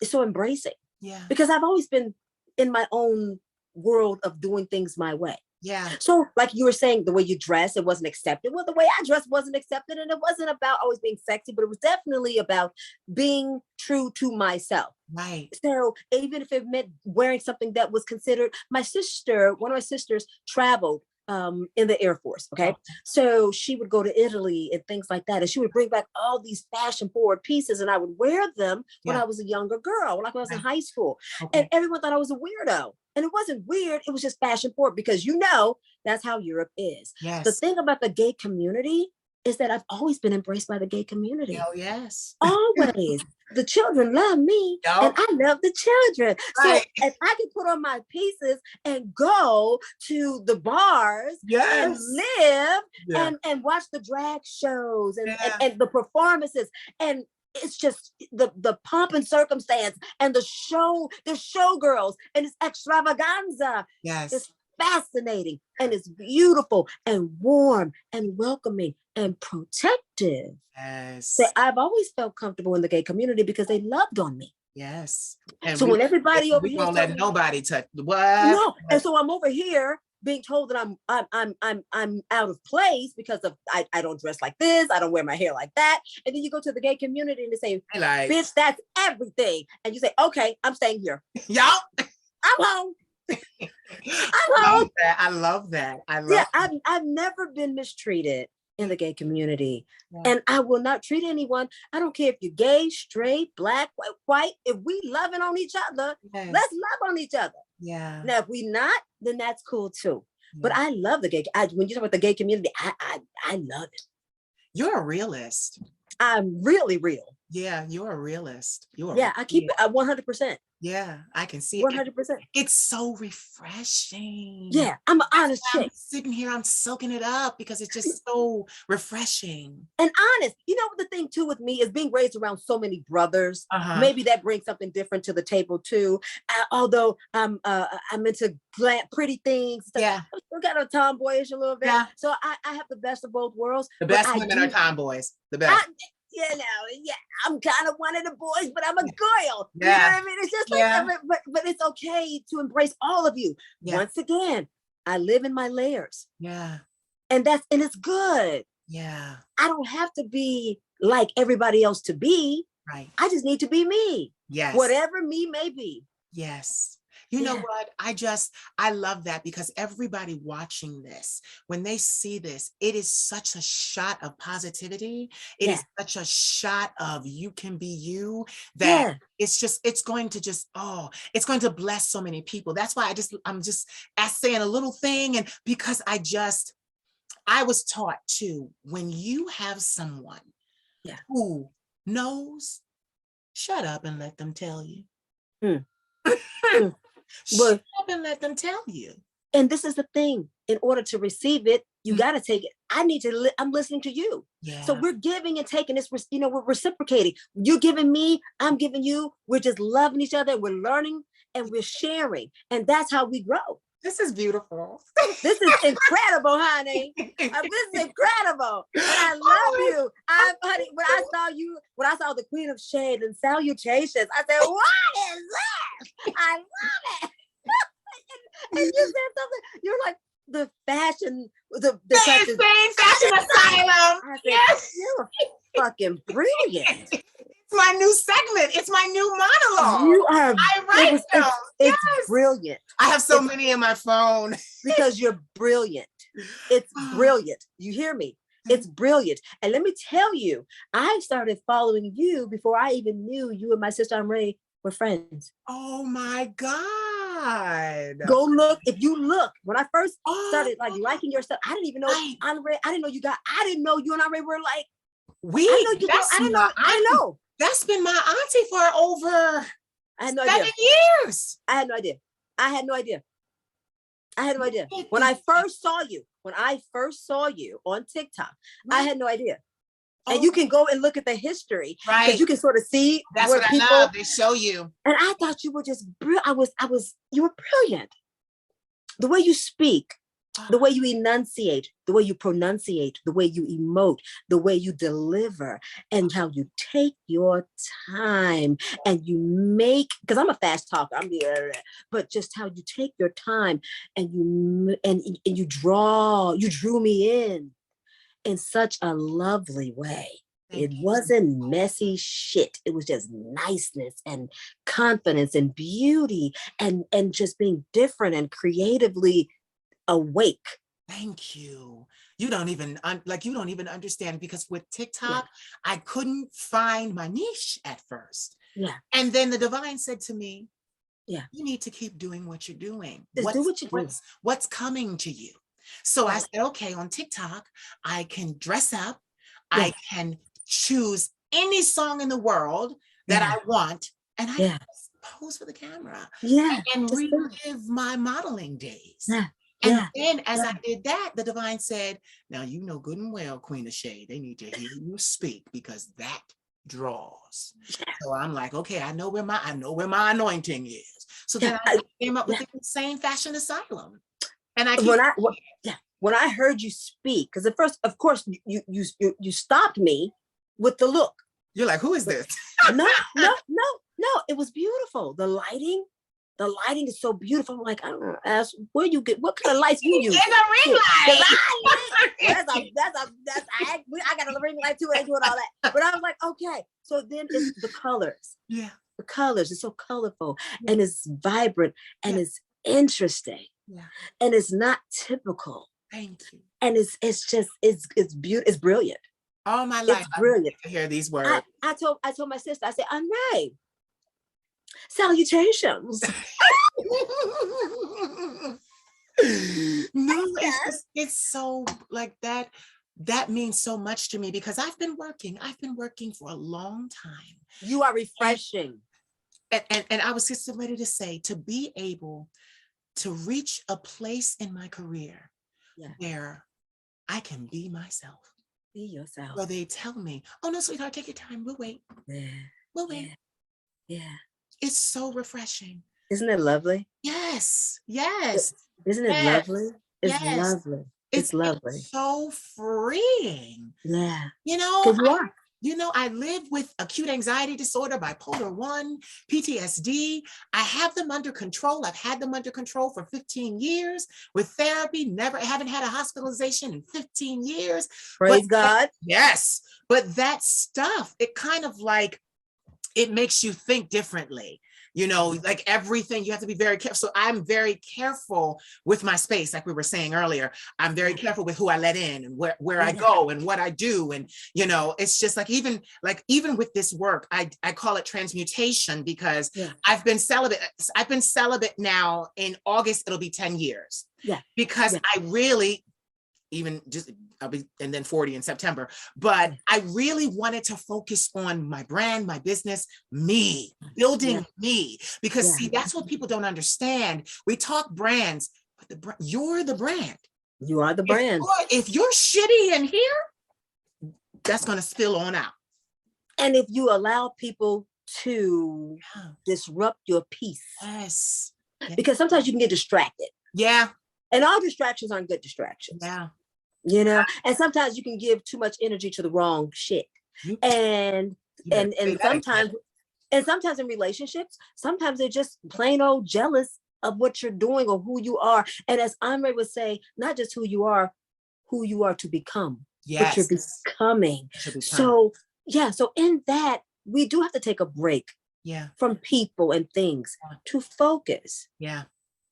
is so embracing. Yeah. Because I've always been in my own world of doing things my way. Yeah. So like you were saying, the way you dress, it wasn't accepted. Well, the way I dressed wasn't accepted. And it wasn't about always being sexy, but it was definitely about being true to myself. Right. So even if it meant wearing something that was considered, one of my sisters traveled in the Air Force. Okay. So she would go to Italy and things like that. And she would bring back all these fashion forward pieces and I would wear them when I was a younger girl, like when I was in high school. And everyone thought I was a weirdo. And it wasn't weird. It was just fashion forward because that's how Europe is. Yes. The thing about the gay community is that I've always been embraced by the gay community. Oh, yes. Always. The children love me and I love the children. Right. So if I can put on my pieces and go to the bars and live and watch the drag shows and the performances, and it's just the pomp and circumstance and the showgirls and it's extravaganza. Yes. It's fascinating and it's beautiful and warm and welcoming and protective. Yes. So I've always felt comfortable in the gay community because they loved on me. Yes. And so when everybody over here won't let nobody touch what? No. And so I'm over here being told that I'm out of place because of I don't dress like this, I don't wear my hair like that. And then you go to the gay community and they say, bitch, that's everything. And you say, okay, I'm staying here. Yup. I'm home. I love that. I've never been mistreated in the gay community. And I will not treat anyone. I don't care if you're gay, straight, black, white. If we loving on each other, let's love on each other. Yeah. Now, if we not, then that's cool too. But I love the gay. When you talk about the gay community, I love it. You're a realist. I'm really real. Yeah, you're a realist. I keep it at 100%. Yeah, I can see 100%. It's so refreshing. Yeah, I'm an honest chick. I'm sitting here, I'm soaking it up because it's just so refreshing. And honest. You know, the thing too with me is being raised around so many brothers. Maybe that brings something different to the table too. Although I'm into pretty things. Yeah. I'm still kind of tomboyish a little bit. Yeah. So I have the best of both worlds. The best women are tomboys. The best. I'm kind of one of the boys, but I'm a girl. You know what I mean? It's just like, but it's okay to embrace all of you. Once again, I live in my layers. Yeah. And it's good. Yeah. I don't have to be like everybody else to be. Right. I just need to be me. Yes. Whatever me may be. Yes. You know what? I love that because everybody watching this, when they see this, it is such a shot of positivity. It is such a shot of you can be you that it's going to bless so many people. That's why I'm just saying a little thing. And because I was taught too, when you have someone who knows, shut up and let them tell you. Shut up and let them tell you. And this is the thing. In order to receive it, you got to take it. I'm listening to you. Yeah. So we're giving and taking this, we're reciprocating. You're giving me, I'm giving you. We're just loving each other. We're learning and we're sharing. And that's how we grow. This is beautiful. This is incredible, honey. This is incredible. And I love you. Honey, when I saw the Queen of Shade and salutations, I said, what is this? I love it. And you said something, you're like the fashion, the fashion asylum. I said, you're fucking brilliant. It's my new segment. It's my new monologue. You are. I write them. It's brilliant. I have so many in my phone. Because you're brilliant. It's brilliant. You hear me? It's brilliant. And let me tell you, I started following you before I even knew you and my sister Ray were friends. Oh my God. God. Go look. If you look, when I first Oh, started like liking your stuff, I didn't even know right. Andre. I didn't know I didn't know you and Andre were like. We, I didn't know you. that's I didn't know. my I didn't auntie. know. That's been my auntie for over I had no 7 idea. years. I had no idea. I had no idea. I had no idea. Look When at I first saw you on TikTok, I Right. had no idea. Oh, And you can go and look at the history because right. you can sort of see That's where what people. I love. They show you. And I thought you were just brilliant. You were brilliant. The way you speak, the way you enunciate, the way you pronunciate, the way you emote, the way you deliver, and how you take your time and you make, because I'm a fast talker, but just how you take your time and you drew me in such a lovely way. Thank It you. wasn't messy shit. It was just niceness and confidence and beauty and just being different and creatively awake. Thank you. You don't even you don't even understand, because with TikTok, Yeah. I couldn't find my niche at first. Yeah. And then the divine said to me, Yeah. you need to keep doing what you're doing. Just do what you do. What's coming to you? So I Right. said, okay, on TikTok, I can dress up. Yeah. I can choose any song in the world that Yeah. I want, and I Yeah. can just pose for the camera Yeah. and Just do it. relive my modeling days. Yeah. And Yeah. then as Yeah. I did that, the divine said, now you know good and well, Queen of Shade, they need to hear you speak, because that draws. So I'm like, okay, I know where my anointing is. So then I came up with the Insane Fashion Asylum. And I keep when I heard you speak, because at first, of course, you stopped me with the look. You're like, who is this? No. It was beautiful. The lighting is so beautiful. I'm like, I don't know, ask where you get, what kind of lights you use? It's a ring light. I got a ring light too. I ain't doing all that. But I was like, okay. So then it's the colors. Yeah. The colors. It's so colorful and it's vibrant and it's interesting. Yeah. And it's not typical. Thank you. And it's beautiful. It's brilliant. All my life, it's brilliant. I hear these words. I told my sister, I said, I'm right. Salutations. No, it's so like that. That means so much to me, because I've been working for a long time. You are refreshing. And I was just ready to say, to be able to reach a place in my career where I can be myself. Be yourself. Where they tell me, oh no, sweetheart, take your time. We'll wait. Yeah. We'll wait. Yeah. It's so refreshing. Isn't it lovely? Yes. Yes. Isn't it lovely? It's lovely. It's lovely. It's so freeing. Yeah. You know, I live with acute anxiety disorder, bipolar 1, PTSD. I have them under control. I've had them under control for 15 years with therapy. Haven't had a hospitalization in 15 years. Praise God. Yes. But that stuff, it kind of like, it makes you think differently. You know, like everything, you have to be very careful. So I'm very careful with my space. Like we were saying earlier, I'm very careful with who I let in and where I go and what I do. And, you know, it's just like, even with this work, I call it transmutation, because I've been celibate. I've been celibate now. In August, it'll be 10 years. Yeah. Because I really, I'll be, and then 40 in September, but I really wanted to focus on my brand, my business, me, building me, because see, that's what people don't understand. We talk brands, but you're the brand. You are the brand. If you're shitty in here, that's going to spill on out. And if you allow people to disrupt your peace. Yes. Because sometimes you can get distracted. Yeah. And all distractions aren't good distractions. Yeah. You know, and sometimes you can give too much energy to the wrong shit. And sometimes in relationships, sometimes they're just plain old jealous of what you're doing or who you are. And as Andre would say, not just who you are to become, but you're becoming. So in that, we do have to take a break from people and things to focus. Yeah.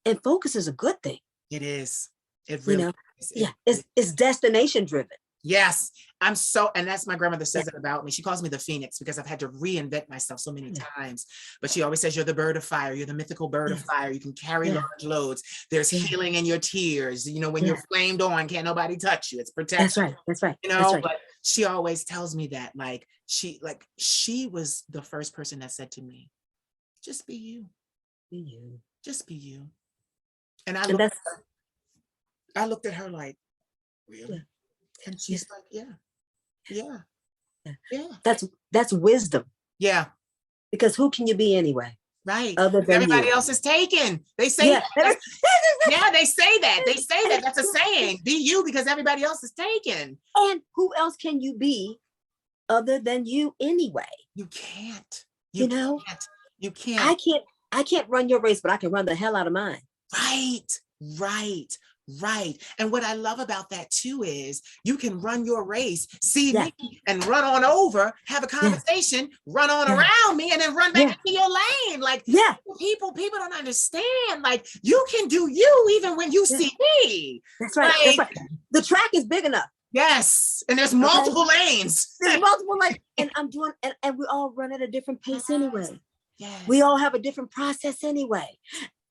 And focus is a good thing. It is. It really is. Yeah, it's destination driven. Yes, I'm so, and that's my grandmother says it about me. She calls me the Phoenix because I've had to reinvent myself so many times. But she always says, you're the bird of fire. You're the mythical bird of fire. You can carry large loads. There's healing in your tears. You know, when you're flamed on, can't nobody touch you. It's protection. That's right. That's right. You know, that's right. but she always tells me that, like she was the first person that said to me, just be you. Be you. Just be you. And I looked at her like, really? Yeah. And she's like, yeah. That's wisdom. Yeah. Because who can you be anyway? Right. Other than everybody you. else is taken. They say that. Yeah, they say that. They say that. That's a saying. Be you because everybody else is taken. And who else can you be other than you anyway? You can't. You know? You can't. I can't run your race, but I can run the hell out of mine. Right. And what I love about that too is you can run your race, see me and run on over, have a conversation, run on around me and then run back into your lane. Like people don't understand. Like you can do you even when you see me. That's right. Like, that's right. The track is big enough. Yes. And there's multiple lanes. There's multiple lanes. And I'm doing, and we all run at a different pace anyway. Yes. We all have a different process anyway.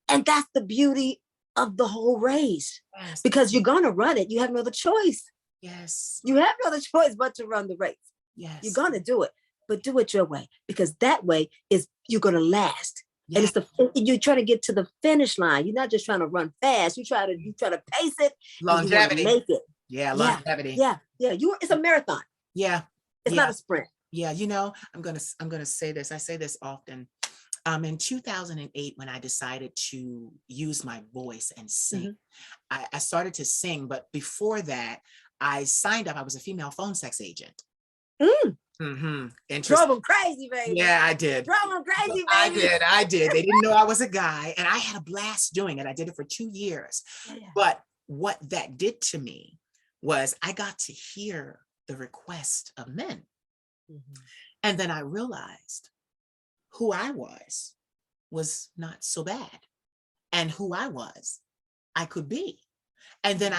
And that's the beauty of the whole race. Yes. Because you're going to run it. You have no other choice. Yes. You have no other choice but to run the race. Yes. You're going to do it, but do it your way, because that way is you're going to last. And it's you're trying to get to the finish line. You're not just trying to run fast. You try to pace it. Longevity. Make it. Yeah. Longevity. Yeah. It's a marathon. Yeah. It's not a sprint. Yeah. You know, I'm going to say this. I say this often. In 2008, when I decided to use my voice and sing, I started to sing. But before that, I signed up. I was a female phone sex agent. Interesting. Drove them crazy, baby. Yeah, I did. Drove them crazy, baby. I did. They didn't know I was a guy. And I had a blast doing it. I did it for 2 years. But what that did to me was I got to hear the request of men. And then I realized who I was not so bad. And who I could be. And then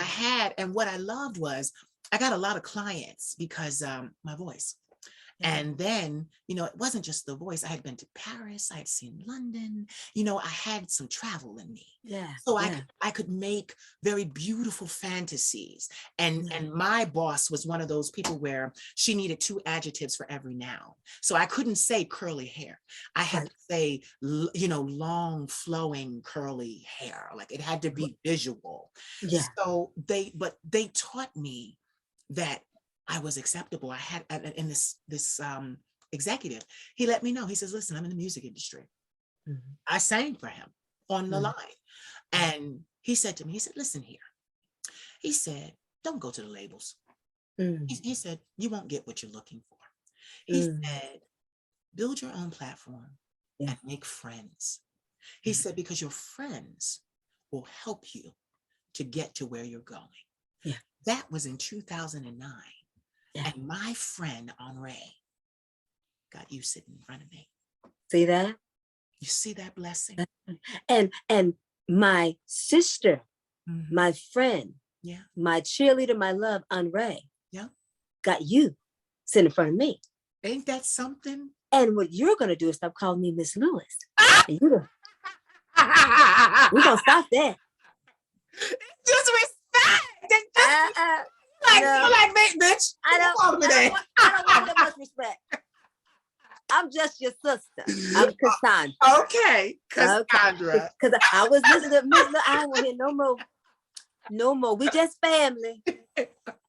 and what I loved was I got a lot of clients because my voice. And then, you know, it wasn't just the voice. I had been to Paris. I had seen London. You know, I had some travel in me. So I could make very beautiful fantasies. And my boss was one of those people where she needed 2 adjectives for every noun. So I couldn't say curly hair. I had to say, you know, long flowing curly hair. Like it had to be visual. So they taught me that I was acceptable. I had, and this executive, he let me know. He says, listen, I'm in the music industry. I sang for him on the line. And he said to me, he said, listen here. He said, don't go to the labels. He said, you won't get what you're looking for. He said, build your own platform and make friends. He said, because your friends will help you to get to where you're going. That was in 2009. And my friend, Henri, got you sitting in front of me. See that? You see that blessing? And my sister, my friend, my cheerleader, my love, Henri, got you sitting in front of me. Ain't that something? And what you're going to do is stop calling me Miss Lewis. And we're going to stop that. Just respect. Like me, bitch. I don't want that much respect. I'm just your sister. I'm Cassandra. Okay, Cassandra. Because I was listening to Miss Lewis. I don't want to hear no more. We just family.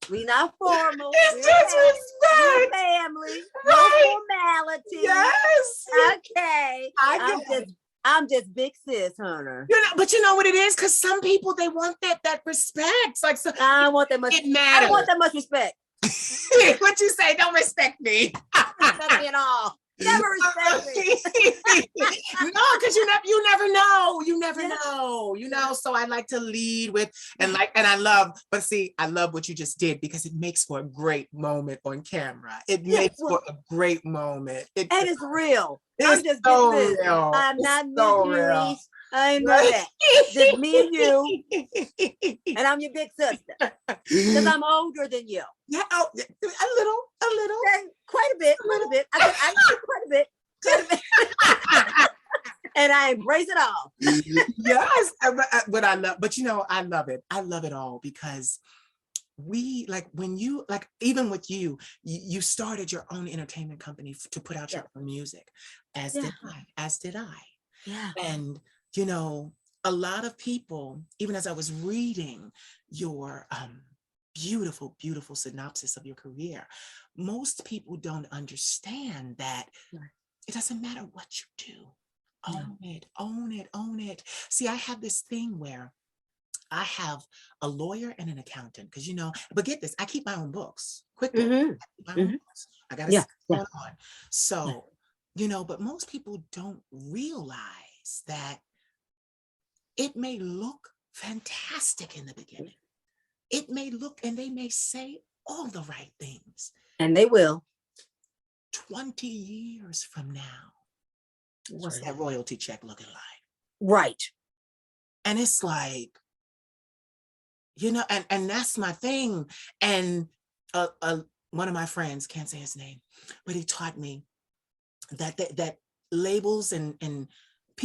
We not formal. It's just respect. We're family. Right. No formality. Yes. Okay. I'm just big sis, Hunter. But you know what it is? Because some people, they want that respect. Like, so I don't want that much. It matters. I don't want that much respect. What you say? Don't respect me. Respect me at all. Never respect me. No, because you never know. You never know. You know. So I like to lead with and I love. But see, I love what you just did because it makes for a great moment on camera. It makes for a great moment. And it's real. It's I'm just so real. real. I'm not so Miss real. I ain't none of that. Just me and you, and I'm your big sister. Because I'm older than you. Yeah, oh, a little. Okay, quite a bit. I said quite a bit. And I embrace it all. Yes, but I love, but I love it. I love it all because we, like, when you, like, even with you started your own entertainment company to put out your own music, as did I. Yeah. And a lot of people, even as I was reading your beautiful synopsis of your career, most people don't understand that it doesn't matter what you do. Own it. See, I have this thing where I have a lawyer and an accountant, because but get this, I keep my own books. Quick book. I keep my own books. I got to see what's going on. So, but most people don't realize that it may look fantastic in the beginning. It may look, and they may say all the right things. And they will. 20 years from now, what's that royalty check looking like? Right. And it's like, and that's my thing. And one of my friends, can't say his name, but he taught me that labels and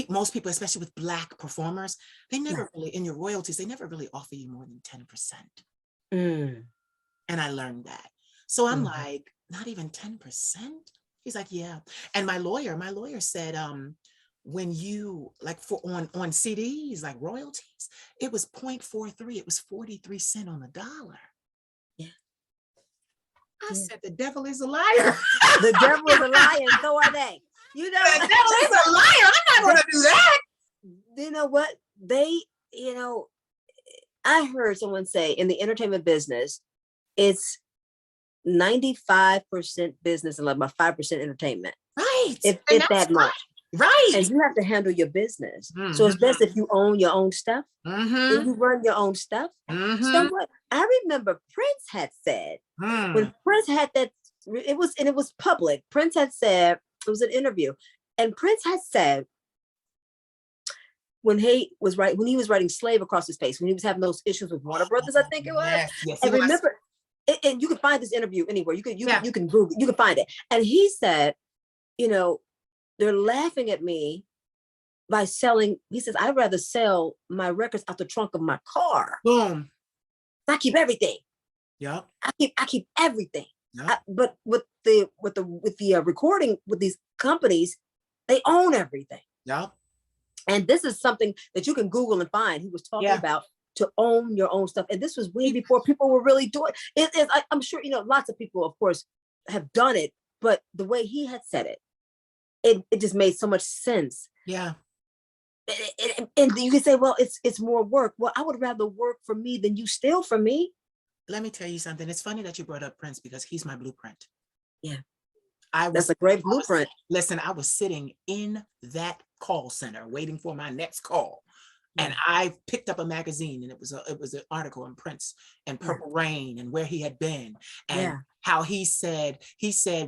most people, especially with Black performers, they never really, in your royalties, they never really offer you more than 10%. And I learned that. So I'm like, not even 10%? He's like, yeah. And my lawyer said, when you, like, for on CDs, like royalties, it was 0.43. It was 43 cents on the dollar. Yeah. I said, the devil is a liar. The devil is a liar, and so are they. The devil is a liar. I'm not going to do that. You know what? I heard someone say in the entertainment business, it's 95% business and like about 5% entertainment. Right. If that much. Right. And you have to handle your business. So it's best if you own your own stuff. If you run your own stuff. So what? I remember Prince had said, when Prince had that, it was public. Prince had said, it was an interview, and Prince had said, when he was writing Slave Across His Face, when he was having those issues with Warner Brothers, I think it was. Yes, and remember, and you can find this interview anywhere. You can Google, you can find it. And he said, they're laughing at me by selling. He says, I'd rather sell my records out the trunk of my car. Boom. I keep everything. Yeah. I keep everything. Yep. But with the recording with these companies, they own everything. Yeah. And this is something that you can Google and find. He was talking about to own your own stuff. And this was way before people were really doing it. I'm sure, lots of people, of course, have done it, but the way he had said it, it just made so much sense. Yeah. And you can say, well, it's more work. Well, I would rather work for me than you steal from me. Let me tell you something. It's funny that you brought up Prince, because he's my blueprint. Yeah. That's a great blueprint. Listen, I was sitting in that call center waiting for my next call. And I picked up a magazine, and it was an article on Prince and Purple Rain and where he had been, and how he said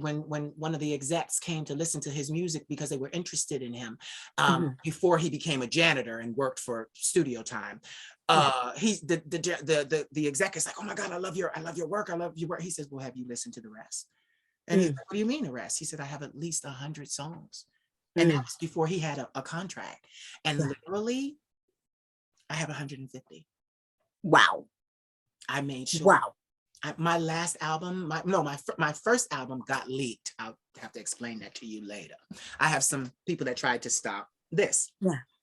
when one of the execs came to listen to his music because they were interested in him, before he became a janitor and worked for Studio Time. He's the exec is like, oh my God, I love your work. I love your work. He says, well, have you listened to the rest? And he's like, what do you mean the rest? He said, I have at least 100 songs. And that was before he had a contract. And literally, I have 150. Wow. I made sure. Wow. My last album, my first album got leaked. I'll have to explain that to you later. I have some people that tried to stop this.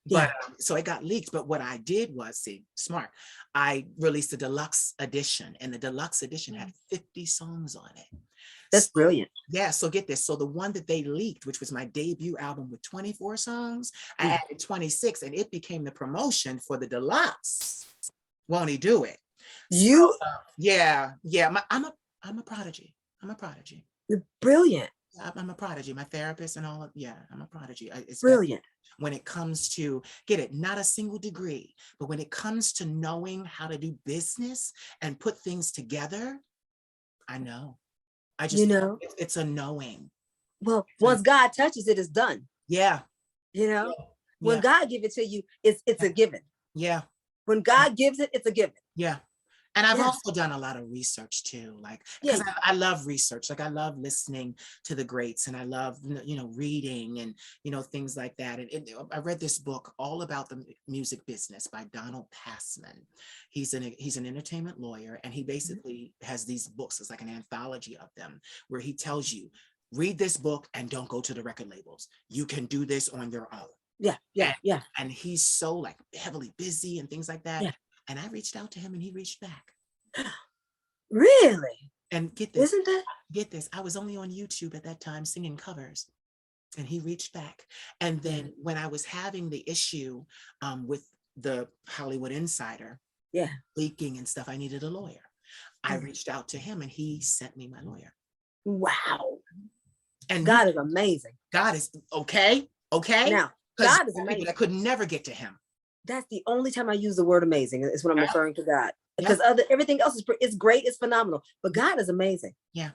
But so it got leaked. But what I did was, smart. I released a deluxe edition, and the deluxe edition had 50 songs on it. That's brilliant. Yeah. So get this. So the one that they leaked, which was my debut album with 24 songs, I added 26, and it became the promotion for the deluxe. Won't he do it? I'm a prodigy. I'm a prodigy. You're brilliant. I'm a prodigy. My therapist and all of, I'm a prodigy. It's brilliant. When it comes to, get it, not a single degree, but when it comes to knowing how to do business and put things together, I know. I just, it's a knowing. Well, once God touches it, it's done. Yeah. When God give it to you, it's a given. Yeah. When God gives it, it's a given. Yeah. And I've also done a lot of research too, like, because I love research. Like I love listening to the greats, and I love, reading and, things like that. And I read this book all about the music business by Donald Passman. He's an entertainment lawyer, and he basically has these books. It's like an anthology of them where he tells you, read this book and don't go to the record labels. You can do this on your own. Yeah. And he's so like heavily busy and things like that. Yeah. And I reached out to him and he reached back. Really? And get this. Isn't that? Get this. I was only on YouTube at that time singing covers. And he reached back. And then when I was having the issue with the Hollywood Insider leaking and stuff, I needed a lawyer. I reached out to him and he sent me my lawyer. Wow. And God is amazing. God is okay. Now, God is amazing. I could never get to him. That's the only time I use the word amazing is when I'm referring to God. Because everything else is great, it's phenomenal. But God is amazing. Yeah.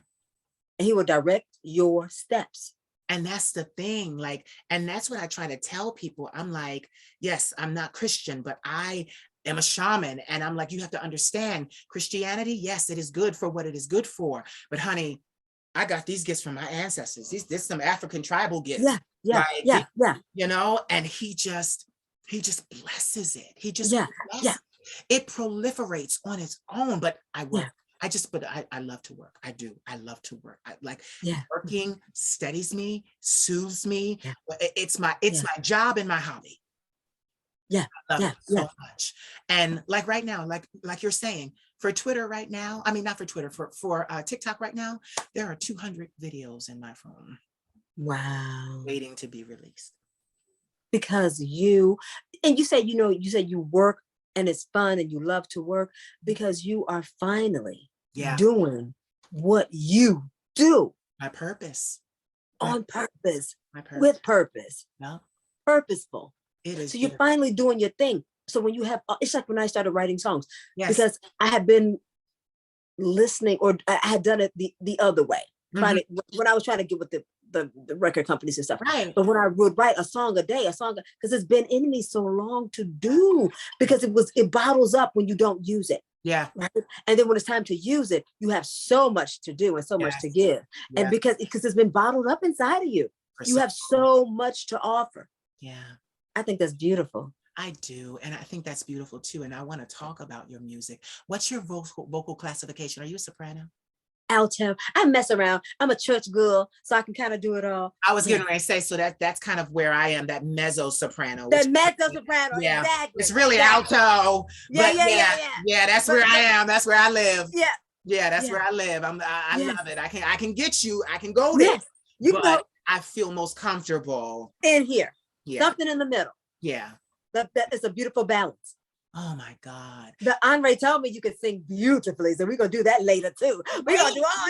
And he will direct your steps. And that's the thing, like, and that's what I try to tell people. I'm like, yes, I'm not Christian, but I am a shaman. And I'm like, you have to understand Christianity. Yes, it is good for what it is good for. But honey, I got these gifts from my ancestors. This some African tribal gifts. Yeah. And he just blesses it. He just blesses it. It proliferates on its own. But I work. I love to work. I do. I love to work. Working steadies me, soothes me. Yeah. It's my job and my hobby. Yeah. I love it so much. And like right now, like you're saying, for Twitter right now, I mean, not for Twitter, for TikTok right now, there are 200 videos in my phone. Wow. Waiting to be released. Because you said you work and it's fun and you love to work because you are finally doing what you do. My purpose. On purpose. My purpose. With purpose. No. Purposeful. It is. So you're finally doing your thing. So when you have, it's like when I started writing songs, because I had been listening, or I had done it the other way, when I was trying to get with the record companies and stuff. Right. But when I would write a song a day, because it's been in me so long to do, because it bottles up when you don't use it. Yeah. Right. And then when it's time to use it, you have so much to do and so much to give. And because it's been bottled up inside of you, you have so much to offer. Yeah. I think that's beautiful. I do. And I think that's beautiful too. And I want to talk about your music. What's your vocal classification? Are you a soprano? Alto. I mess around. I'm a church girl, so I can kind of do it all. I was getting ready to say, so that's kind of where I am, that mezzo soprano. That mezzo soprano, exactly. It's really alto. Yeah, that's where I am. That's where I live. Yeah, that's where I live. I love it. I can get you. I can go there. Yes, you can go. I feel most comfortable in here. Yeah. Something in the middle. Yeah. That is a beautiful balance. Oh my God. But Andre told me you could sing beautifully, so we're gonna do that later too. We're gonna do all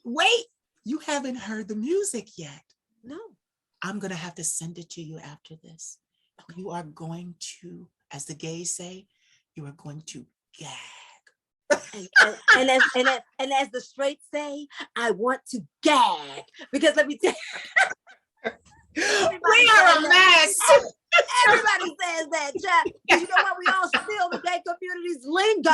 wait. You haven't heard the music yet. No. I'm gonna have to send it to you after this. Okay. You are going to, as the gays say, you are going to gag. And as the straights say, I want to gag. Because let me tell you, we are a mess. Everybody says that, Jack. You know what? We all steal the gay community's lingo.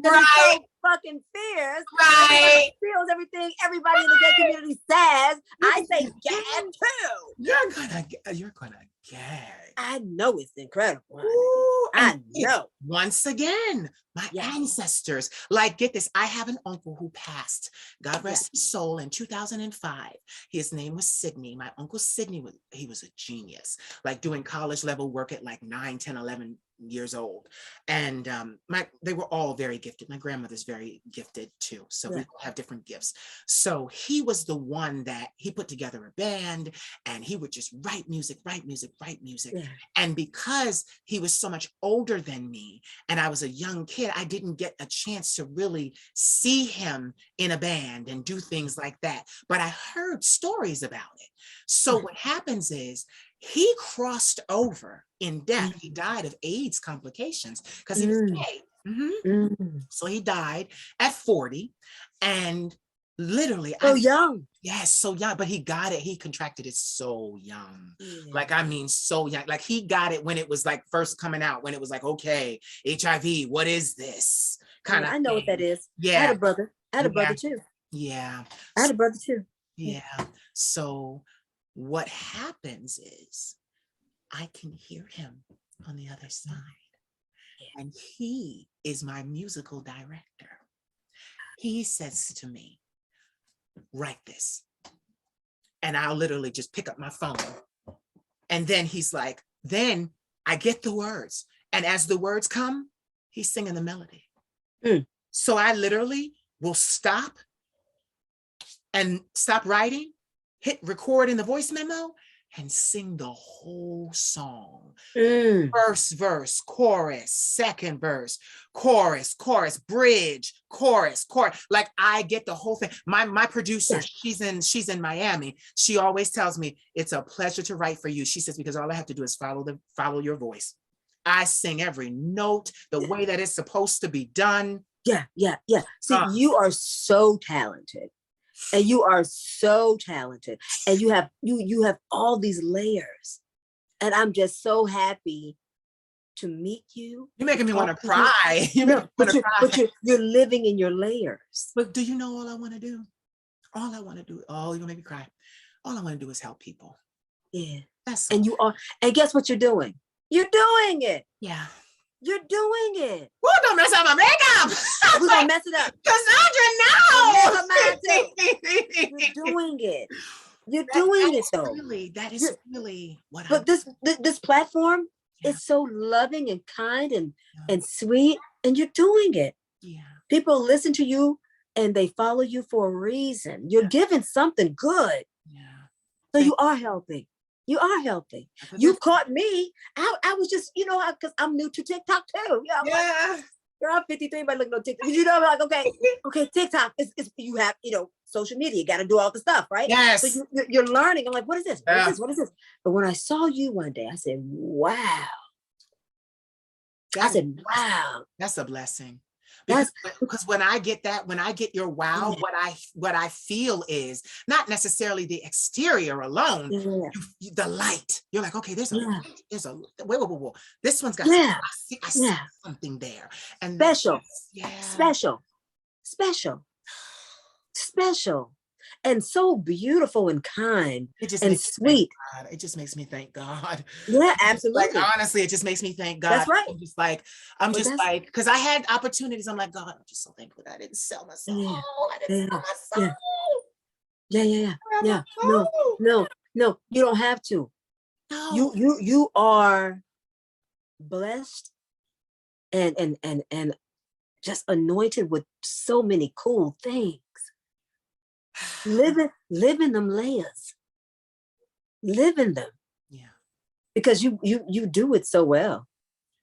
Right. It's so fucking fierce. Right. Steals everything everybody in the gay community says. I say gag too. You're gonna gag. I know it's incredible. Ooh, I know. Once again, my ancestors. Like, get this. I have an uncle who passed, God rest his soul, in 2005. His name was Sidney. My uncle Sidney he was a genius, like doing college level work at like 9, 10, 11 years old. And they were all very gifted. My grandmother's very gifted too. So we all have different gifts. So he was the one that he put together a band, and he would just write music. Yeah. And because he was so much older than me and I was a young kid, I didn't get a chance to really see him in a band and do things like that. But I heard stories about it. So what happens is he crossed over in death. He died of AIDS complications because he was gay. So he died at 40. And Literally. So young. Yes, so young, but he got it. He contracted it so young. Yeah. Like, I mean, so young. Like, he got it when it was like first coming out, when it was like, okay, HIV, what is this? Kind of I know thing. what that is. Yeah. I had a brother. I had a Yeah. brother too. Yeah. I had a brother too. Yeah. So what happens is I can hear him on the other side. And he is my musical director. He says to me, write this. And I'll literally just pick up my phone. And then he's like, then I get the words. And as the words come, he's singing the melody. So I literally will stop writing, hit record in the voice memo, and sing the whole song. First verse, chorus, second verse, chorus, bridge, chorus. Like, I get the whole thing. My producer, she's in Miami. She always tells me, it's a pleasure to write for you. She says, because all I have to do is follow your voice. I sing every note the way that it's supposed to be done. Yeah. See, you are so talented. And you are so talented. And you have all these layers. And I'm just so happy to meet you. You're making me want to cry. You're living in your layers. But do you know all I want to do? Oh, you're gonna make me cry. All I want to do is help people. Yeah. That's and you are, and guess what you're doing? You're doing it. Yeah. You're doing it. Whoa, don't mess up my makeup. We're gonna mess it up. Cassandra, no. You're doing it. You're doing it though. That is really what But this platform is so loving and kind and sweet, and you're doing it. Yeah. People listen to you and they follow you for a reason. You're giving something good. Yeah. So you are helping. You are helping. You caught me. I was just, because I'm new to TikTok too. Yeah. Girl, I'm 53, but look no TikTok. I'm like, okay, TikTok is you have, social media. You got to do all the stuff, right? Yes. So you're learning. I'm like, what is this? What is this? But when I saw you one day, I said, wow. Wow. That's a blessing. Because when I get your wow, what I feel is not necessarily the exterior alone, the light. You're like, okay, there's a whoa. This one's got I see something there. And special. And so beautiful and kind and sweet. It just makes me thank God. Yeah, absolutely. Like, honestly, it just makes me thank God. That's right. I'm just like, because I had opportunities. I'm like, God, I'm just so thankful that I didn't sell my soul. I didn't sell my soul. Yeah. No, you don't have to. No. You are blessed and just anointed with so many cool things. Live in them layers. Live in them. Yeah. Because you do it so well.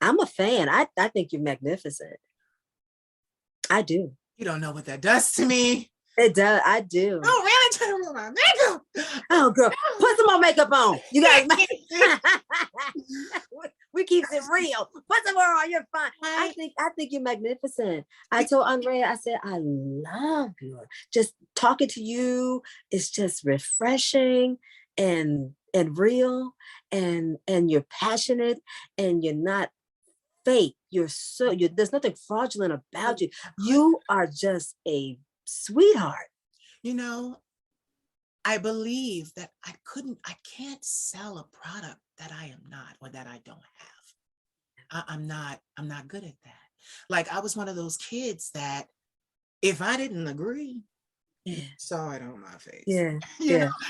I'm a fan. I think you're magnificent. I do. You don't know what that does to me. It does. I do. Oh, really? Trying to ruin my makeup. Oh, girl, put some more makeup on. You guys. We keep it real. Put some more on. You're fine. I think you're magnificent. I told Andrea, I said, I love you. Just talking to you is just refreshing and real, and you're passionate, and you're not fake. There's nothing fraudulent about you. You are just a sweetheart. I believe that I can't sell a product that I am not, or that I don't have. I'm not good at that. Like, I was one of those kids that if I didn't agree, saw it on my face. And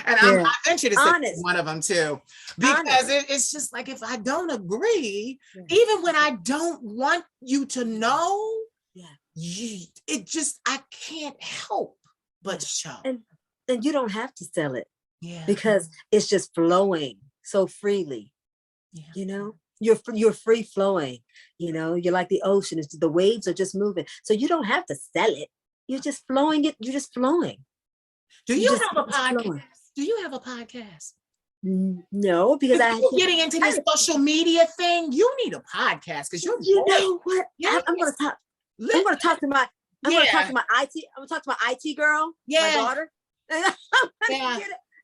I venture to say one of them too, because it's just like, if I don't agree, even when I don't want you to know, I can't help but show. And you don't have to sell it, because it's just flowing so freely. You're free flowing. You're like the ocean. The waves are just moving, so you don't have to sell it. You're just flowing it. You're just flowing. Do you have a podcast? Do you have a podcast? No, because you're getting into this social media thing. You need a podcast, because you know what? I'm going to talk. I'm going to talk to I'm gonna talk Yeah. to my IT. I'm gonna talk to my IT girl, my Yeah. daughter. Yeah.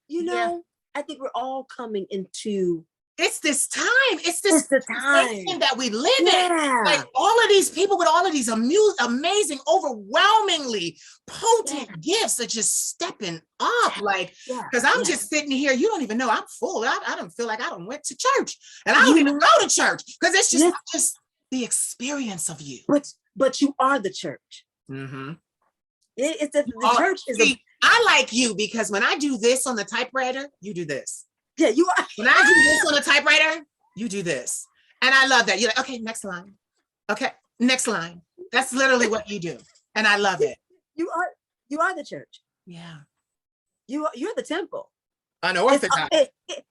You know, I think we're all coming into It's this time. It's this it's the time dispensation that we live in. Yeah. Like all of these people with all of these amazing, overwhelmingly potent gifts are just stepping up. Like, because I'm just sitting here, you don't even know I'm full. I don't feel like I don't went to church, and I don't even go to church because it's just the experience of you. But you are the church. Mm-hmm. The church is I like you because when I do this on the typewriter, you do this. Yeah, you are. When I do this on the typewriter, you do this. And I love that. You're like, okay, next line. Okay, next line. That's literally what you do. And I love it. You are the church. Yeah. You're the temple. Unorthodox.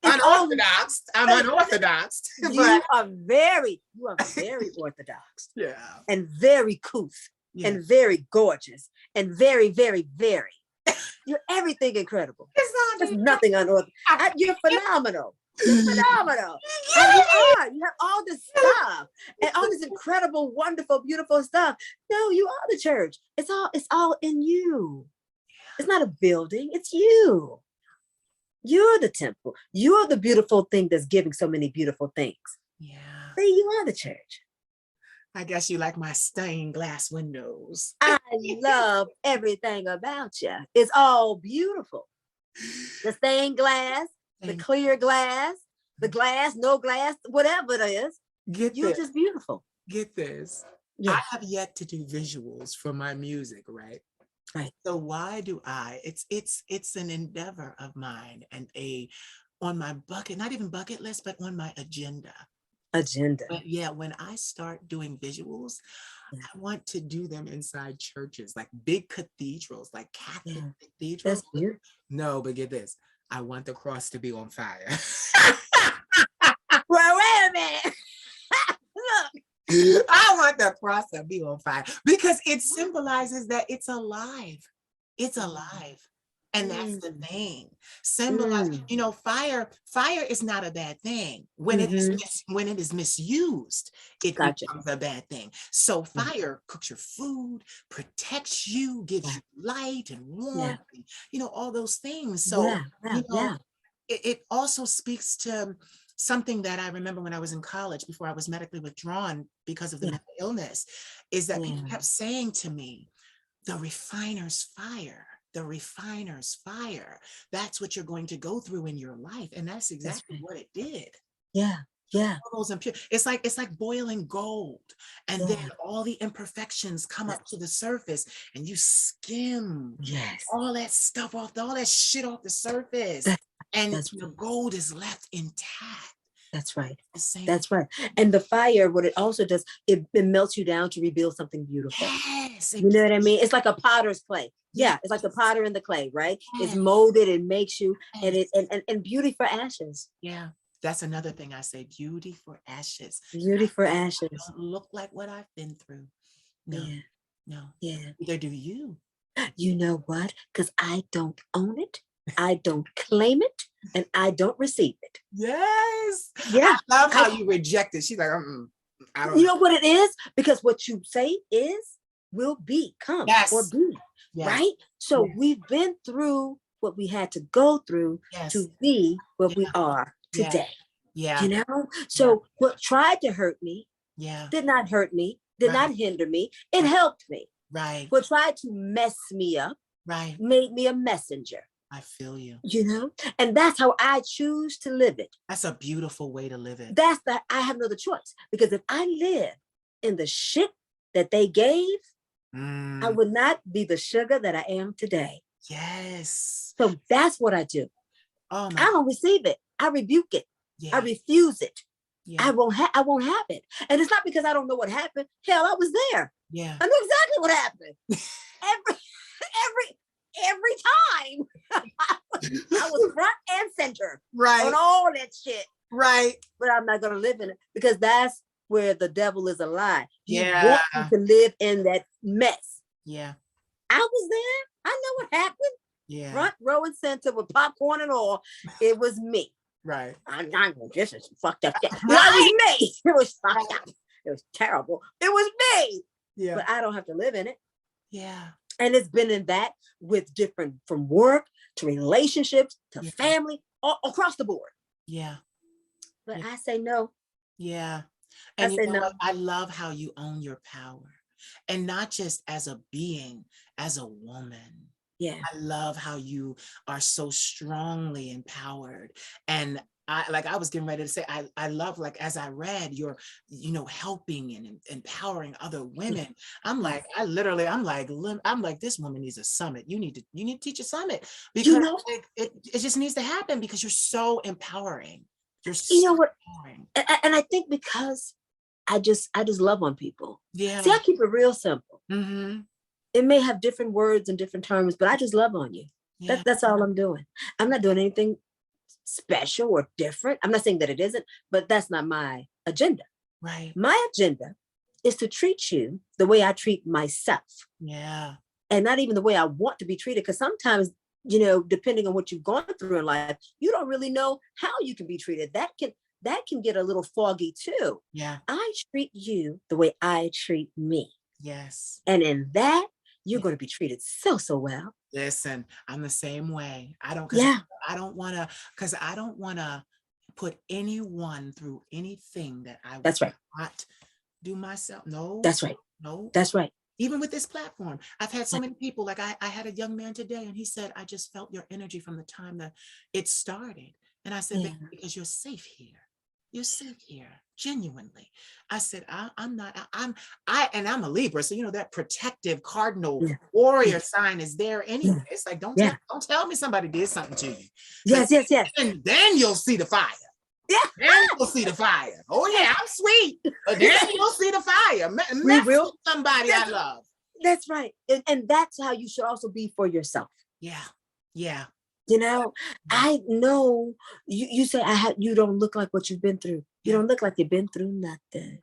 Unorthodox. I'm unorthodox. You are very orthodox. Yeah. And very couth. Yeah. And very gorgeous. And very, very, very. You're everything incredible. There's nothing unorthodox. You're phenomenal. You're phenomenal. And you are. You have all this stuff and all this incredible, wonderful, beautiful stuff. No, you are the church. It's all in you. It's not a building. It's you. You're the temple. You're the beautiful thing that's giving so many beautiful things. Yeah. See, you are the church. I guess you like my stained glass windows. I love everything about you. It's all beautiful. The stained glass, the clear glass, the glass, no glass, whatever it is. You're just beautiful. Get this. Yeah. I have yet to do visuals for my music, right? Right. So why do it's an endeavor of mine and on my not even bucket list, but on my agenda. But yeah, when I start doing visuals, I want to do them inside churches, like big cathedrals, like Catholic cathedrals. That's beautiful. No, but get this. I want the cross to be on fire. Well, wait a minute. Look. I want the cross to be on fire because it symbolizes that it's alive. It's alive. And that's the thing. Symbolize, fire is not a bad thing. When it is misused, it becomes a bad thing. So fire cooks your food, protects you, gives you light and warmth, and, all those things. So it also speaks to something that I remember when I was in college before I was medically withdrawn because of the mental illness, is that people kept saying to me, the refiner's fire. The refiner's fire. That's what you're going to go through in your life. And that's exactly what it did. Yeah. Yeah. It's like boiling gold. And then all the imperfections come up to the surface and you skim all that stuff off, all that shit off the surface. And the gold is left intact. That's right. That's right. And the fire, what it also does, it melts you down to rebuild something beautiful. Yes. You know what I mean? It's like a potter's clay. Yeah, it's like the potter in the clay, right? It's molded and makes you, and beauty for ashes. Yeah, that's another thing I say, beauty for ashes. Beauty for ashes. Don't look like what I've been through. No, no. Yeah. Neither do you. You know what? Because I don't own it. I don't claim it, and I don't receive it. Yes. Yeah. I love how you reject it. She's like, I don't. You know what it is? Because what you say will become or be. Yes. Right? So we've been through what we had to go through to be what we are today. Yeah. You know? So what tried to hurt me did not hurt me, did not hinder me. It helped me. Right. What tried to mess me up made me a messenger. I feel you. You know? And that's how I choose to live it. That's a beautiful way to live it. I have no other choice. Because if I live in the shit that they gave, I would not be the sugar that I am today. Yes. So that's what I do. Oh I don't receive it. I rebuke it. I refuse it. I won't have it. And it's not because I don't know what happened. Hell, I was there. Yeah. I knew exactly what happened. every time. I was front and center. Right. On all that shit. Right. But I'm not gonna live in it because that's where the devil is a lie. He wants you to live in that mess. Yeah. I was there. I know what happened. Yeah. Front row and center with popcorn and all. It was me. Right. This is fucked up. It was me. It was fucked up. It was terrible. It was me. Yeah. But I don't have to live in it. Yeah. And it's been in that with different, from work to relationships to Yeah. family, all across the board. Yeah. But Yeah. I say no. Yeah. I And you say know no. what? I love how you own your power, and not just as a being, as a woman. Yeah. I love how you are so strongly empowered. And I was getting ready to say, I love, like, as I read, you're, helping and empowering other women. I'm Yeah. like, I'm like, this woman needs a summit. You need to teach a summit, You because know, it just needs to happen, because you're so empowering. You're you so know what? empowering. And I think because I just love on people. See, Yeah. I keep it real simple. Mm-hmm. It may have different words and different terms, but I just love on you. Yeah. That's all I'm doing. I'm not doing anything special or different. I'm not saying that it isn't, but that's not my agenda. Right. My agenda is to treat you the way I treat myself. Yeah. And not even the way I want to be treated. Because sometimes, depending on what you've gone through in life, you don't really know how you can be treated. That can get a little foggy too. Yeah. I treat you the way I treat me. Yes. And in that, you're Yeah. going to be treated so well. Listen, I'm the same way. I don't want to put anyone through anything that I would That's right. not do myself. No. That's right. No. That's right. Even with this platform, I've had so many people, like I had a young man today, and he said, I just felt your energy from the time that it started. And I said, Yeah. "Baby, because you're safe here. You're safe here, genuinely." I said, I'm not, and I'm a Libra. So, that protective cardinal Yeah. warrior sign is there anyway. Yeah. It's like, don't Yeah. tell me somebody did something to you. Yes. And then you'll see the fire. Yeah. Then you'll see the fire. Oh yeah, I'm sweet. But then you'll see the fire. We Mess will. with somebody I love. That's right. And that's how you should also be for yourself. Yeah. Yeah. I know you say you don't look like what you've been through. You don't look like you've been through nothing.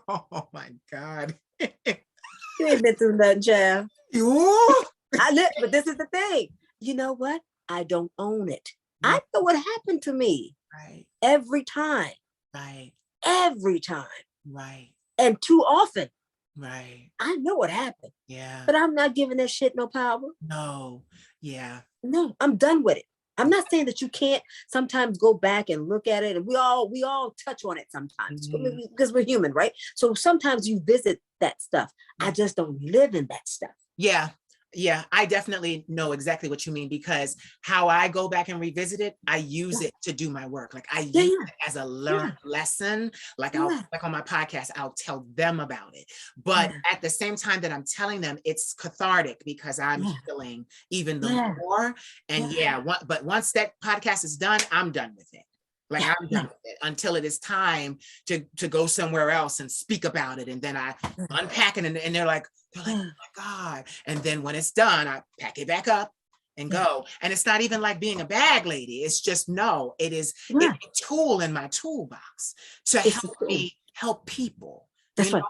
Oh my God. You ain't been through nothing, child. You? But this is the thing. You know what? I don't own it. I know what happened to me. Right. Every time. Right. Every time. Right. And too often. Right. I know what happened. Yeah. But I'm not giving that shit no power. No. Yeah. No, I'm done with it. I'm not saying that you can't sometimes go back and look at it, and we all touch on it sometimes because we're human, right? So sometimes you visit that stuff. I just don't live in that stuff. Yeah. Yeah, I definitely know exactly what you mean, because how I go back and revisit it, I use it to do my work. Like I use it as a learned lesson. Like like on my podcast, I'll tell them about it. But at the same time that I'm telling them, it's cathartic because I'm healing even the more. And but once that podcast is done, I'm done with it. Like I'm done with it until it is time to go somewhere else and speak about it. And then I unpack it, and they're like, oh my God. And then when it's done, I pack it back up and go. And it's not even like being a bag lady. It's just, it is a tool in my toolbox to help me help people. That's right.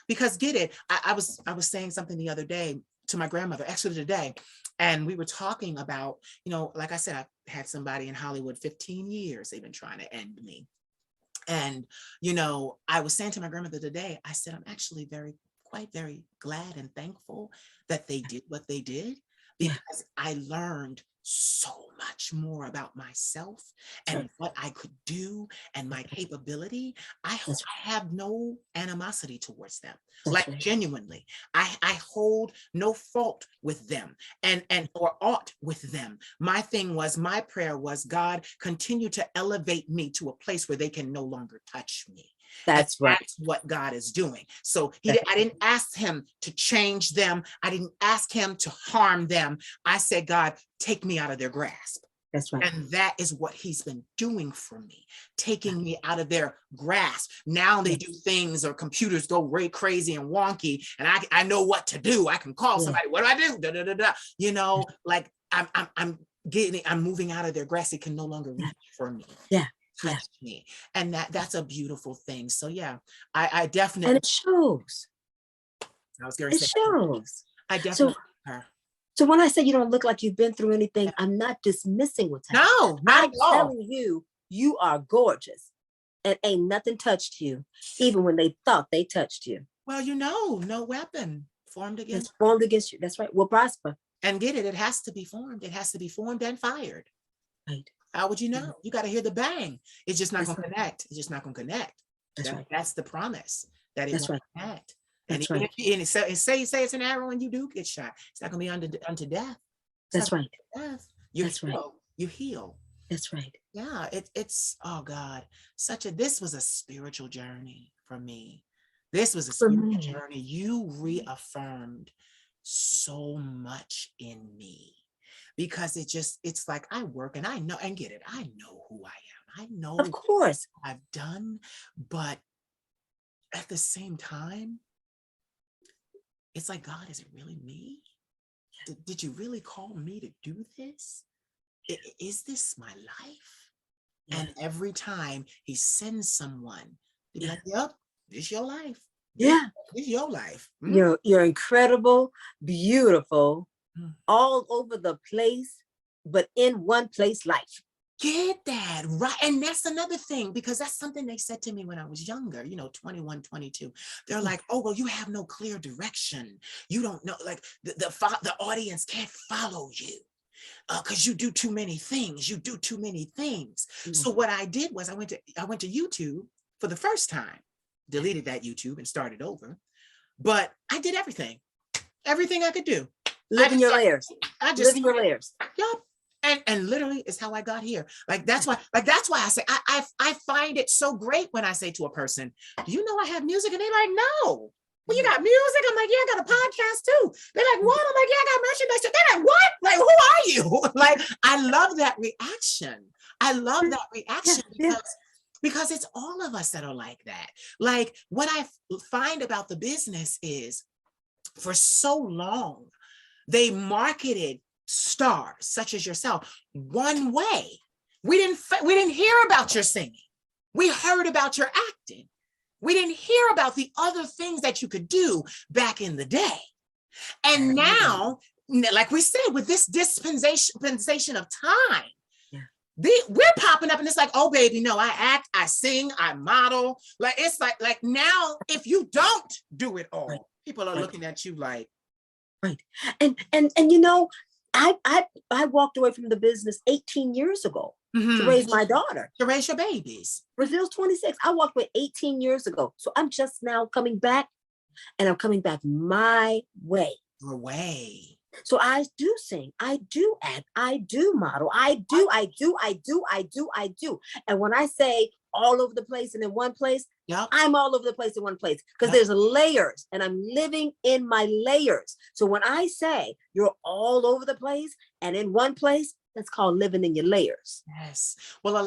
Because get it. I was saying something the other day to my grandmother, actually today. And we were talking about, like I said, I had somebody in Hollywood 15 years, they've been trying to end me. And, I was saying to my grandmother today, I said, I'm actually quite very glad and thankful that they did what they did, because I learned so much more about myself and what I could do and my capability. I have no animosity towards them. Like genuinely, I hold no fault with them and or aught with them. My prayer was, God, continue to elevate me to a place where they can no longer touch me. That's what God is doing. So I didn't ask him to change them. I didn't ask him to harm them. I said, God, take me out of their grasp. That's right. And that is what he's been doing for me, taking me out of their grasp. Now they do things, or computers go way crazy and wonky, and I know what to do. I can call somebody. What do I do? Da, da, da, da. Like I'm moving out of their grasp. It can no longer reach for me. Touch me. And that's a beautiful thing. So I definitely, and it shows. I was going to say, shows. I definitely her. So when I say you don't look like you've been through anything, I'm not dismissing what's happening. No, not at all. I'm telling you, you are gorgeous, and ain't nothing touched you, even when they thought they touched you. Well, no weapon formed That's against formed against you. That's right. Will prosper. and get it. It has to be formed. It has to be formed and fired. Right. How would you know? You got to hear the bang. It's just not That's going to right. connect. It's just not going to connect. That's right. That's the promise that it That's won't right. connect. And That's even right. if say it's an arrow and you do get shot, it's not going to be unto death. That's right. Death. That's right. You heal. That's right. Yeah, it's oh God, this was a spiritual journey for me. This was a spiritual journey. You reaffirmed so much in me because it's like I work and I know and get it. I know who I am. I know Of course what I've done, but at the same time, it's like, God, is it really me? Did you really call me to do this? Is this my life? Yeah. And every time he sends someone, to be like, yep, this is your life. Yeah. This is your life. You're incredible, beautiful, all over the place, but in one place life. Get that, right? And that's another thing, because that's something they said to me when I was younger, 21, 22. They're like, oh, well, you have no clear direction. You don't know, like the audience can't follow you. Because you do too many things. You do too many things. So what I did was I went to YouTube for the first time, deleted that YouTube and started over. But I did everything I could do. Living your layers. Living your layers. Yup. And literally is how I got here. That's why I say I find it so great when I say to a person, do you know I have music? And they're like, no. Well, you got music? I'm like, yeah, I got a podcast too. They're like, what? I'm like, yeah, I got merchandise too. They're like, what? Like, who are you? Like, I love that reaction. I love that reaction because it's all of us that are like that. Like, what I find about the business is for so long, they marketed stars such as yourself one way. We didn't hear about your singing. We heard about your acting. We didn't hear about the other things that you could do back in the day. And now, like we said, with this dispensation of time, we're popping up and it's like, oh, baby, no, I act, I sing, I model. Like, it's like now, if you don't do it all, people are looking at you like. Right. And I walked away from the business 18 years ago to raise my daughter. To raise your babies. Brazil's 26. I walked away 18 years ago. So I'm just now coming back, and I'm coming back my way. Your way. So I do sing, I do act, I do model, I do. And when I say all over the place and in one place, I'm all over the place in one place because there's layers and I'm living in my layers. So when I say you're all over the place and in one place, that's called living in your layers. Yes. Well,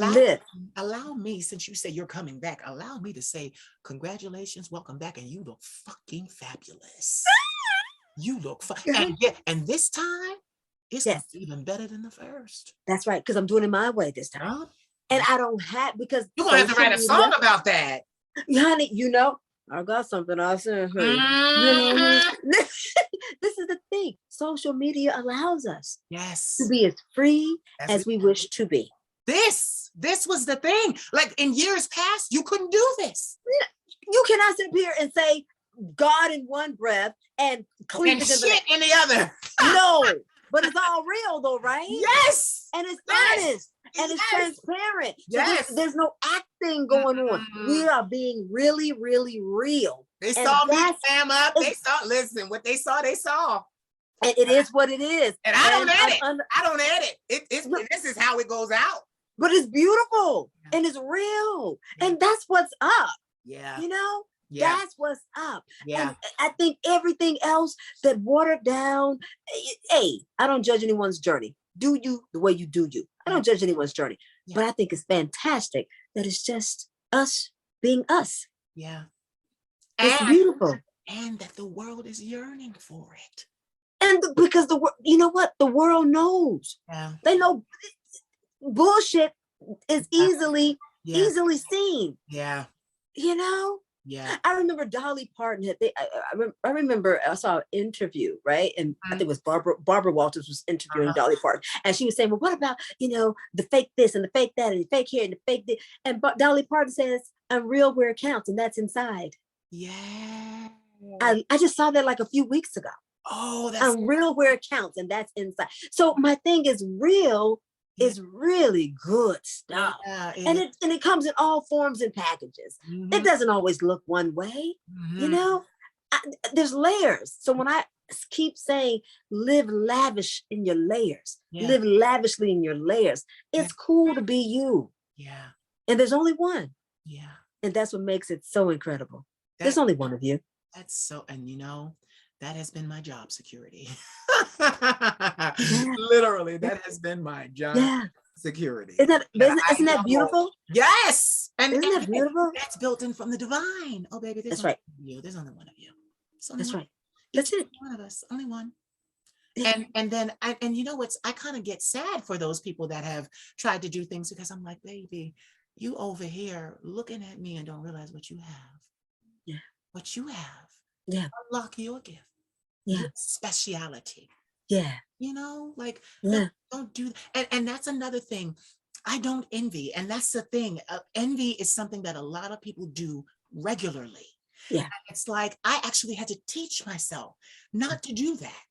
allow me, since you say you're coming back, allow me to say, congratulations, welcome back. And you look fucking fabulous. You look fun. And this time, it's even better than the first. That's right, because I'm doing it my way this time. And I don't have, because you're gonna have to write a song about that. Honey, I got something I said. This is the thing. Social media allows us to be as free as we wish to be. This was the thing. Like in years past, you couldn't do this. You cannot sit here and say God in one breath and clean shit in the other. No, but it's all real though, right? Yes. And it's honest and it's transparent. So there's no acting going on. We are being really, really real. They saw me clam up. They saw, listen, what they saw, they saw. And it is what it is. And I don't edit. I don't edit. This is how it goes out. But it's beautiful and it's real. And that's what's up. Yeah. That's what's up. Yeah. And I think everything else that watered down, hey, I don't judge anyone's journey. Do you the way you do you. I don't judge anyone's journey. Yeah. But I think it's fantastic that it's just us being us. Yeah. It's beautiful. And that the world is yearning for it. And because you know what? The world knows. Yeah. They know bullshit is easily seen. Yeah. Yeah. I remember Dolly Parton I remember I saw an interview, right? And I think it was Barbara Walters was interviewing Dolly Parton. And she was saying, well, what about, the fake this and the fake that and the fake here and the fake this? And Dolly Parton says, I'm real where it counts, and that's inside. Yes. I just saw that like a few weeks ago. Oh, that's Real where it counts, and that's inside. So my thing is real is really good stuff. yeah, And it comes in all forms and packages. It doesn't always look one way, you know. There's layers. So when I keep saying live lavish in your layers, live lavishly in your layers, it's cool to be you. Yeah. And there's only one. Yeah. And that's what makes it so incredible. There's only one of you. That's so, and you know, that has been my job security. Literally, that has been my job security. Isn't that beautiful? Yes. And isn't that beautiful? That's built in from the divine. Oh, baby, that's right. You. There's only one of you. That's right. That's it. One of us, only one. And then you know what's, I kind of get sad for those people that have tried to do things, because I'm like, baby, you over here looking at me and don't realize what you have. Yeah. What you have. Yeah. Unlock your gift. Yeah. Your speciality. Yeah. You know, like, yeah. don't do, and that's another thing. I don't envy. And that's the thing. Envy is something that a lot of people do regularly. Yeah. And it's like, I actually had to teach myself not to do that.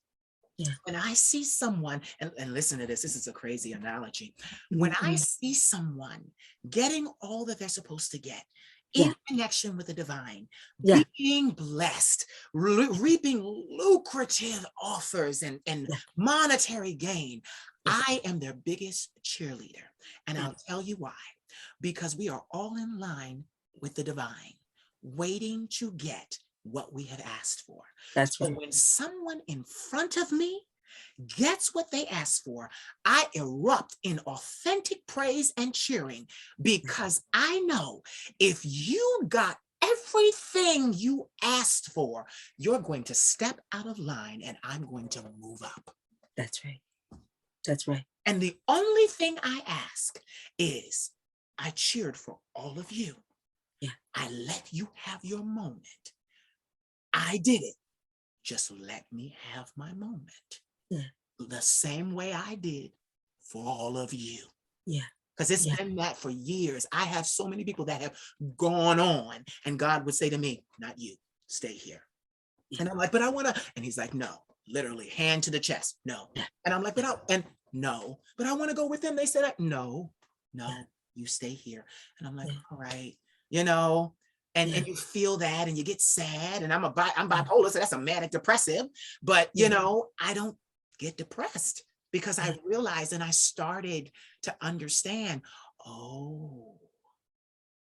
Yeah. When I see someone, and listen to this is a crazy analogy. When I see someone getting all that they're supposed to get in connection with the divine, being blessed, reaping lucrative offers and monetary gain, I am their biggest cheerleader. And I'll tell you why. Because we are all in line with the divine, waiting to get what we have asked for. That's right. So when someone in front of me gets what they asked for, I erupt in authentic praise and cheering, because I know if you got everything you asked for, you're going to step out of line and I'm going to move up. That's right. That's right. And the only thing I ask is, I cheered for all of you. Yeah. I let you have your moment. I did it. Just let me have my moment. Yeah. The same way I did for all of you. Yeah. Because it's been that for years. I have so many people that have gone on, and God would say to me, not you, stay here. Yeah. And I'm like, but I want to, and he's like, no, literally hand to the chest. No. And I'm like, but I want to go with them. They said, no, you stay here. And I'm like, all right, you know, and you feel that and you get sad, and I'm bipolar, so that's a manic depressive, but you know, I don't get depressed, because I realized and I started to understand, oh,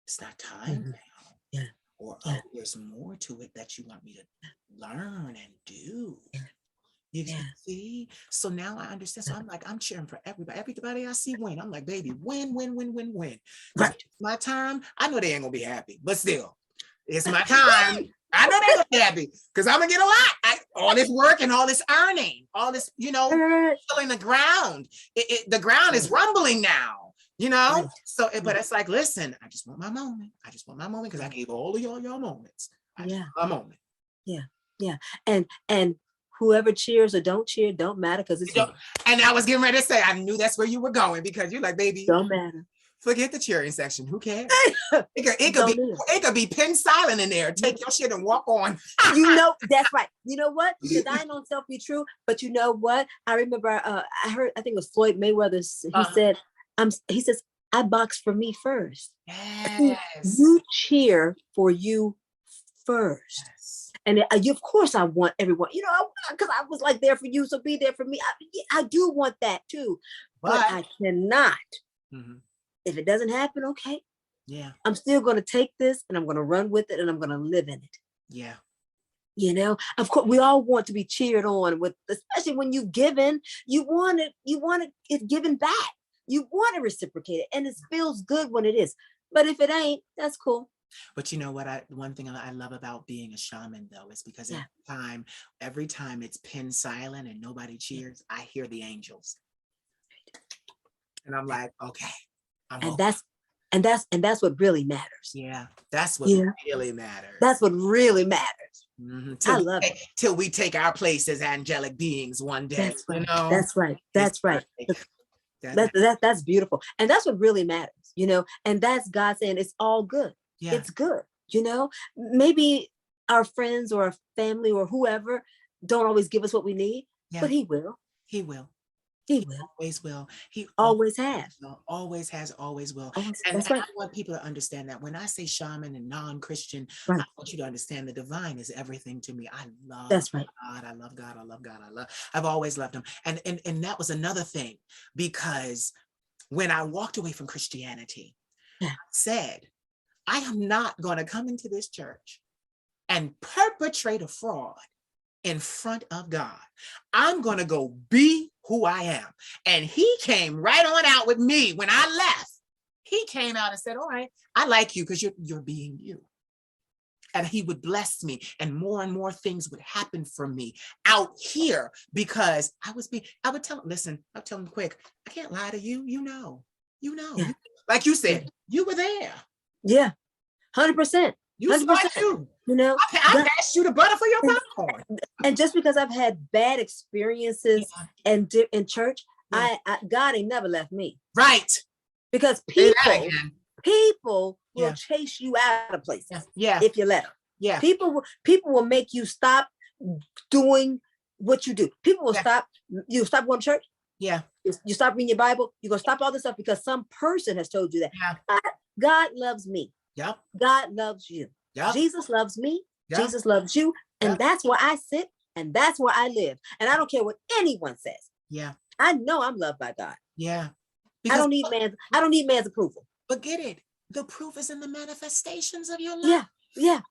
it's not time now. Or oh, there's more to it that you want me to learn and do. You see? So now I understand. So I'm like, I'm cheering for everybody. Everybody I see win. I'm like, baby, win. Right. My time, I know they ain't gonna be happy, but still, it's my time. I know they're gonna be happy, because I'm gonna get a lot. All this work and all this earning, all this, you know, filling the ground. The ground is rumbling now, you know? So, but it's like, listen, I just want my moment. I just want my moment, because I gave all of y'all your moments. I just want my moment. Yeah. Yeah. And whoever cheers or don't cheer, don't matter, because it's you. And I was getting ready to say, I knew that's where you were going, because you're like, baby, don't matter. Forget the cheering section. Who cares? It could be pin silent in there. Take your shit and walk on. You know, that's right. You know what? Because I know self be true, but you know what? I remember I think it was Floyd Mayweather. He says, I box for me first. Yes. You cheer for you first. Yes. And of course I want everyone, you know, because I was like there for you, so be there for me. I do want that too, but I cannot. If it doesn't happen, okay. Yeah. I'm still going to take this and I'm going to run with it and I'm going to live in it. Yeah. You know, of course, we all want to be cheered on with, especially when you've given, you want it given back. You want to reciprocate it, and it feels good when it is. But if it ain't, that's cool. But you know what? One thing I love about being a shaman, though, is because every time it's pin silent and nobody cheers, I hear the angels, and I'm like, okay. And that's what really matters. Yeah, that's what really matters. That's what really matters. I love it. Till we take our place as angelic beings one day. That's right. You know? That's right. That's right. That's beautiful. And that's what really matters, you know, and that's God saying it's all good. Yeah. It's good. You know, maybe our friends or our family or whoever don't always give us what we need, but he will. He will. He will. Always will. He always have. Always has, always will. And I want people to understand that when I say shaman and non-Christian, I want you to understand the divine is everything to me. I love God. I love God. I love God. I've always loved him. And that was another thing, because when I walked away from Christianity, I said, I am not going to come into this church and perpetrate a fraud in front of God. I'm going to go be who I am. And he came right on out with me when I left. He came out and said, all right, I like you because you're being you. And he would bless me, and more things would happen for me out here, because I would tell him, listen, I'll tell him quick, I can't lie to you. You know, yeah. Like you said, you were there. Yeah. 100%. You saw it too. You know, I passed you the butter for your popcorn. And just because I've had bad experiences in church, God ain't never left me. Right. Because people will chase you out of places. Yeah. If you let them. Yeah. People will make you stop doing what you do. People will stop going to church. Yeah. You stop reading your Bible. You're going to stop all this stuff because some person has told you that. Yeah. God loves me. Yep. God loves you. Yep. Jesus loves me. Yep. Jesus loves you. And that's where I sit, and that's where I live. And I don't care what anyone says. Yeah. I know I'm loved by God. Yeah. Because I don't need man's approval. But get it. The proof is in the manifestations of your life. Yeah.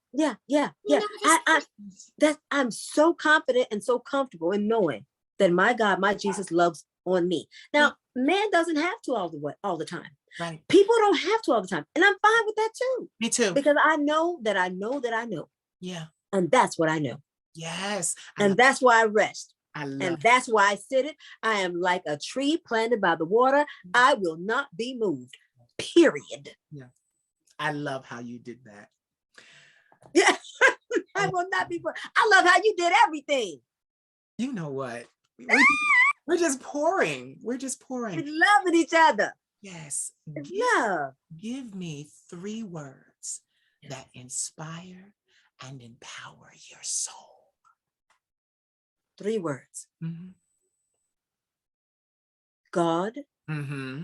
I'm so confident and so comfortable in knowing that my God, my Jesus loves on me. Now, man doesn't have to all the time. Right. People don't have to all the time. And I'm fine with that too. Me too. Because I know that I know that I know. Yeah. And that's what I know. Yes. And that's why I rest. And that's why I sit it. I am like a tree planted by the water. I will not be moved. Period. Yeah. I love how you did that. Yeah. I will not be moved. I love how you did everything. You know what? We're just pouring. We're just pouring. We're loving each other. Yes. Give me 3 words that inspire and empower your soul. 3 words. Mm-hmm. God. Mm-hmm.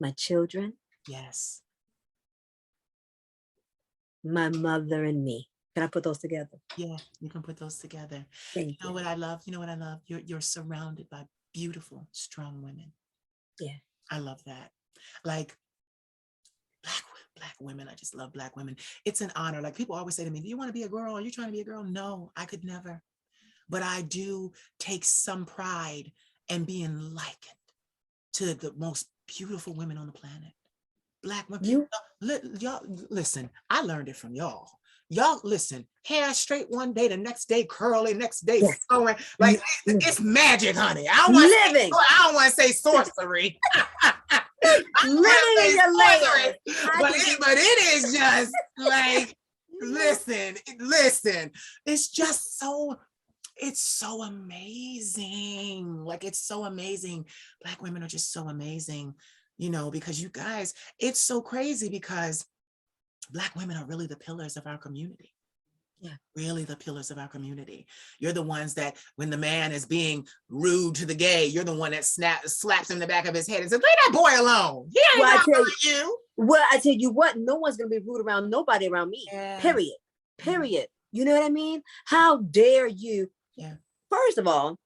My children. Yes. My mother and me. Can I put those together? Yeah, you can put those together. Thank you. What I love? You know what I love? You're surrounded by beautiful, strong women. Yeah. I love that. Like black women. I just love black women. It's an honor. Like people always say to me, do you want to be a girl? Are you trying to be a girl? No, I could never. But I do take some pride in being likened to the most beautiful women on the planet. Black women. Y'all listen, I learned it from y'all. Y'all listen, hair straight one day, the next day curly, next day flowing. Like it's magic, honey. I don't want to say sorcery. Living in your layers. But it is just like, listen. It's just it's so amazing. Like it's so amazing. Black women are just so amazing, you know, because you guys, it's so crazy because Black women are really the pillars of our community. Yeah, really the pillars of our community. You're the ones that when the man is being rude to the gay, you're the one that slaps him in the back of his head and says, leave that boy alone. He ain't you. Well, I tell you what, no one's going to be rude around nobody around me. Yeah. Period. You know what I mean? How dare you? Yeah. First of all,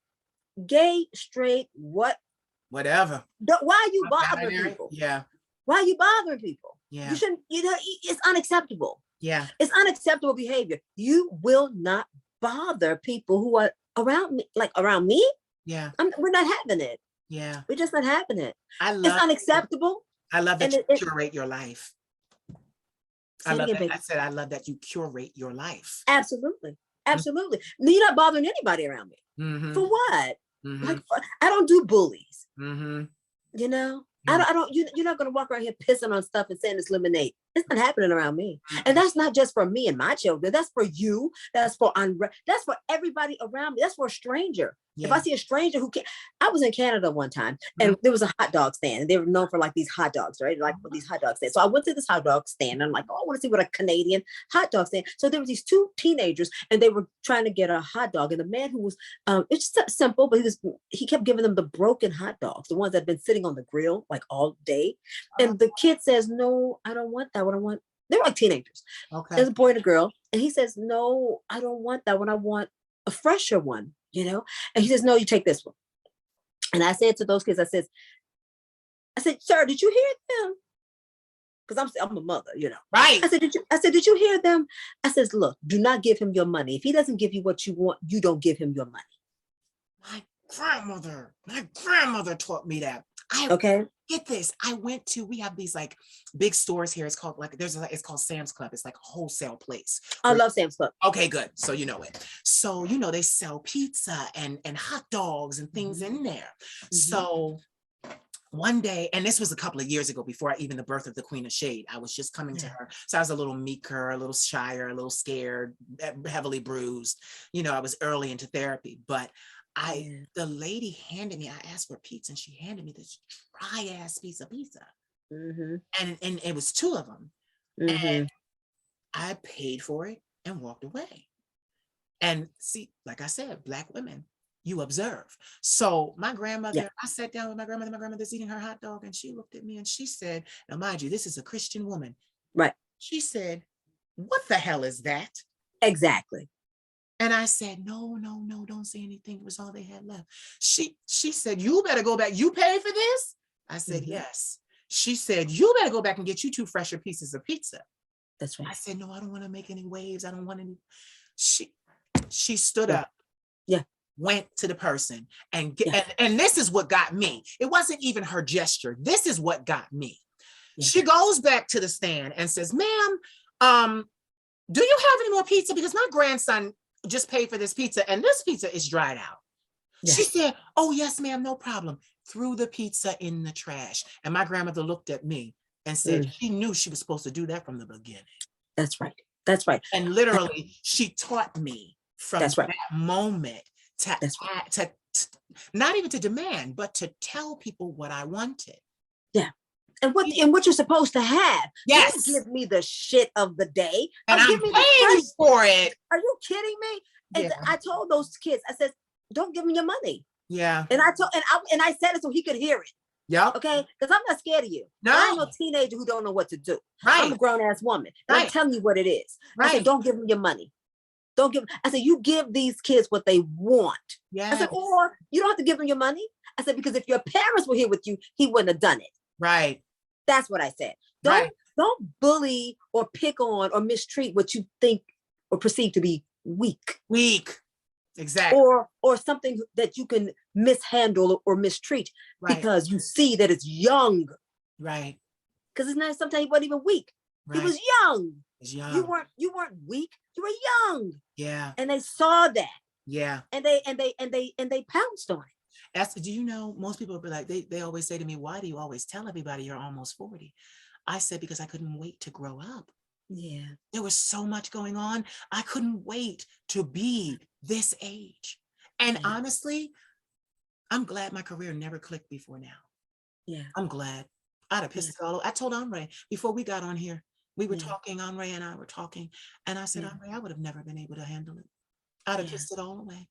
gay, straight, whatever. Why are you bothering people? Yeah. Why are you bothering people? Yeah. You shouldn't, it's unacceptable. Yeah. It's unacceptable behavior. You will not bother people who are around me, like around me. Yeah. We're not having it. Yeah. We're just not having it. It's unacceptable. I love that you curate your life. I love that you curate your life. Absolutely. Absolutely. Mm-hmm. You're not bothering anybody around me. Mm-hmm. For what? Mm-hmm. Like, I don't do bullies. Mm-hmm. You know? Mm-hmm. I don't. You're not going to walk around here pissing on stuff and saying it's lemonade. It's not happening around me. And that's not just for me and my children. That's for you. That's for that's for everybody around me. That's for a stranger. Yeah. If I see a stranger who can't, I was in Canada one time and there was a hot dog stand and they were known for like these hot dogs, right? Like these hot dog stands. So I went to this hot dog stand and I'm like, oh, I want to see what a Canadian hot dog stand. So there was these two teenagers and they were trying to get a hot dog. And the man who was, it's just simple, but he kept giving them the broken hot dogs, the ones that had been sitting on the grill like all day. And the kid says, no, I don't want that one. I want, they're like teenagers. Okay. There's a boy and a girl. And he says, no, I don't want that one. I want a fresher one, you know? And he says, no, you take this one. And I said to those kids, I said, sir, did you hear them? Because I'm a mother, you know. Right. I said, did you hear them? I says, look, do not give him your money. If he doesn't give you what you want, you don't give him your money. My grandmother taught me that. Okay. Get this. We have these like big stores here. It's called it's called Sam's Club. It's like a wholesale place. I love Sam's Club. Okay, good. So you know it. So, you know, they sell pizza and hot dogs and things in there. So one day, and this was a couple of years ago before even the birth of the Queen of Shade, I was just coming to her. So I was a little meeker, a little shyer, a little scared, heavily bruised. You know, I was early into therapy, but the lady handed me, I asked for pizza and she handed me this dry ass piece of pizza. And it was two of them. And I paid for it and walked away. And see, like I said, Black women, you observe. So my grandmother, I sat down with my grandmother's eating her hot dog and she looked at me and she said, now mind you, this is a Christian woman. Right. She said, what the hell is that? Exactly. And I said, no, don't say anything. It was all they had left. She said, you better go back. You pay for this? I said, yes. She said, you better go back and get you two fresher pieces of pizza. That's right. I said, no, I don't want to make any waves. I don't want any. She stood up. Yeah. Went to the person and this is what got me. It wasn't even her gesture. This is what got me. Yeah. She goes back to the stand and says, ma'am, do you have any more pizza? Because my grandson just paid for this pizza and this pizza is dried out. Yeah. She said, oh yes, ma'am, no problem. Threw the pizza in the trash. And my grandmother looked at me and said, she knew she was supposed to do that from the beginning. That's right. That's right. And literally she taught me from that moment to not even to demand, but to tell people what I wanted. Yeah. And what you're supposed to have. Yes. Don't give me the shit of the day. And I'm paying for it. Are you kidding me? And I told those kids, I said, don't give me your money. Yeah. And I said it so he could hear it. Yeah. Okay. Because I'm not scared of you. No. I'm a teenager who don't know what to do. Right. I'm a grown ass woman. And I'm telling you what it is. Right. I said, don't give them your money. I said, you give these kids what they want. Yeah. I said, or you don't have to give them your money. I said, because if your parents were here with you, he wouldn't have done it. Right. That's what I said. Don't bully or pick on or mistreat what you think or perceive to be weak. Exactly. Or something that you can mishandle or mistreat because you see that it's young. Right. Because it's not, sometimes he wasn't even weak. Right. He was young. Young. You weren't weak. You were young. Yeah. And they saw that. Yeah. And they pounced on it. Do you know, most people will be like, they always say to me, why do you always tell everybody you're almost 40? I said, because I couldn't wait to grow up. Yeah. There was so much going on. I couldn't wait to be this age. And honestly, I'm glad my career never clicked before now. Yeah. I'm glad. I'd have pissed it all over. I told Andre before we got on here, we were talking, Andre and I were talking, and I said, Andre, I would have never been able to handle it. I'd have pissed it all away.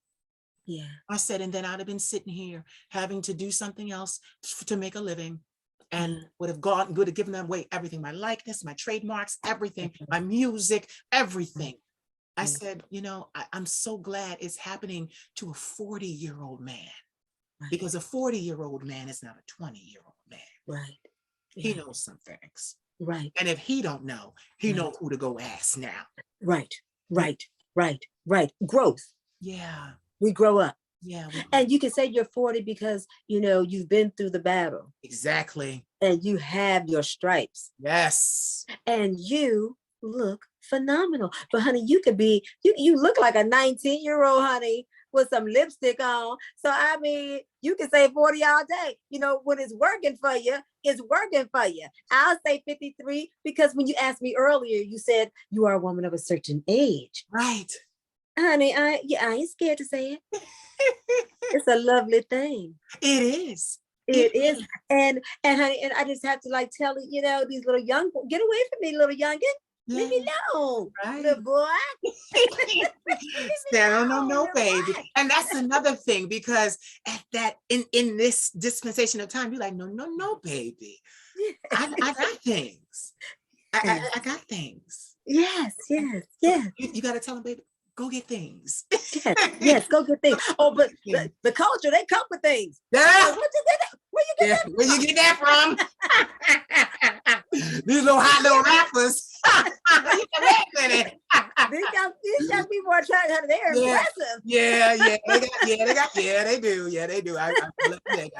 Yeah. I said, and then I'd have been sitting here having to do something else to make a living, and would have given them away everything, my likeness, my trademarks, everything, my music, everything. I said, you know, I'm so glad it's happening to a 40-year-old man, because a 40-year-old man is not a 20-year-old man. Right. He knows some things. Right. And if he don't know, he knows who to go ask now. Right. Growth. Yeah. We grow up. Yeah. And you can say you're 40 because, you know, you've been through the battle. Exactly. And you have your stripes. Yes. And you look phenomenal. But honey, you could be, you look like a 19-year-old, honey. with some lipstick on. So I mean, you can say 40 all day. You know, when it's working for you, it's working for you. I'll say 53 because when you asked me earlier, you said you are a woman of a certain age. Right. Honey, I ain't scared to say it. It's a lovely thing. It is. It is. And honey, and I just have to like tell it, you know, these little young, get away from me, little youngin. Yeah. Leave me alone, right. Little boy. Sarah, no, baby. And that's another thing, because at that in this dispensation of time, you're like, no, baby. I got things. I got things. Yes. You got to tell them, baby, go get things. Yes, go get things. Oh, but the culture, they come with things. Yeah. Like, where you get that from? These little hot little rappers. These young people are trying to, they're impressive. They do. I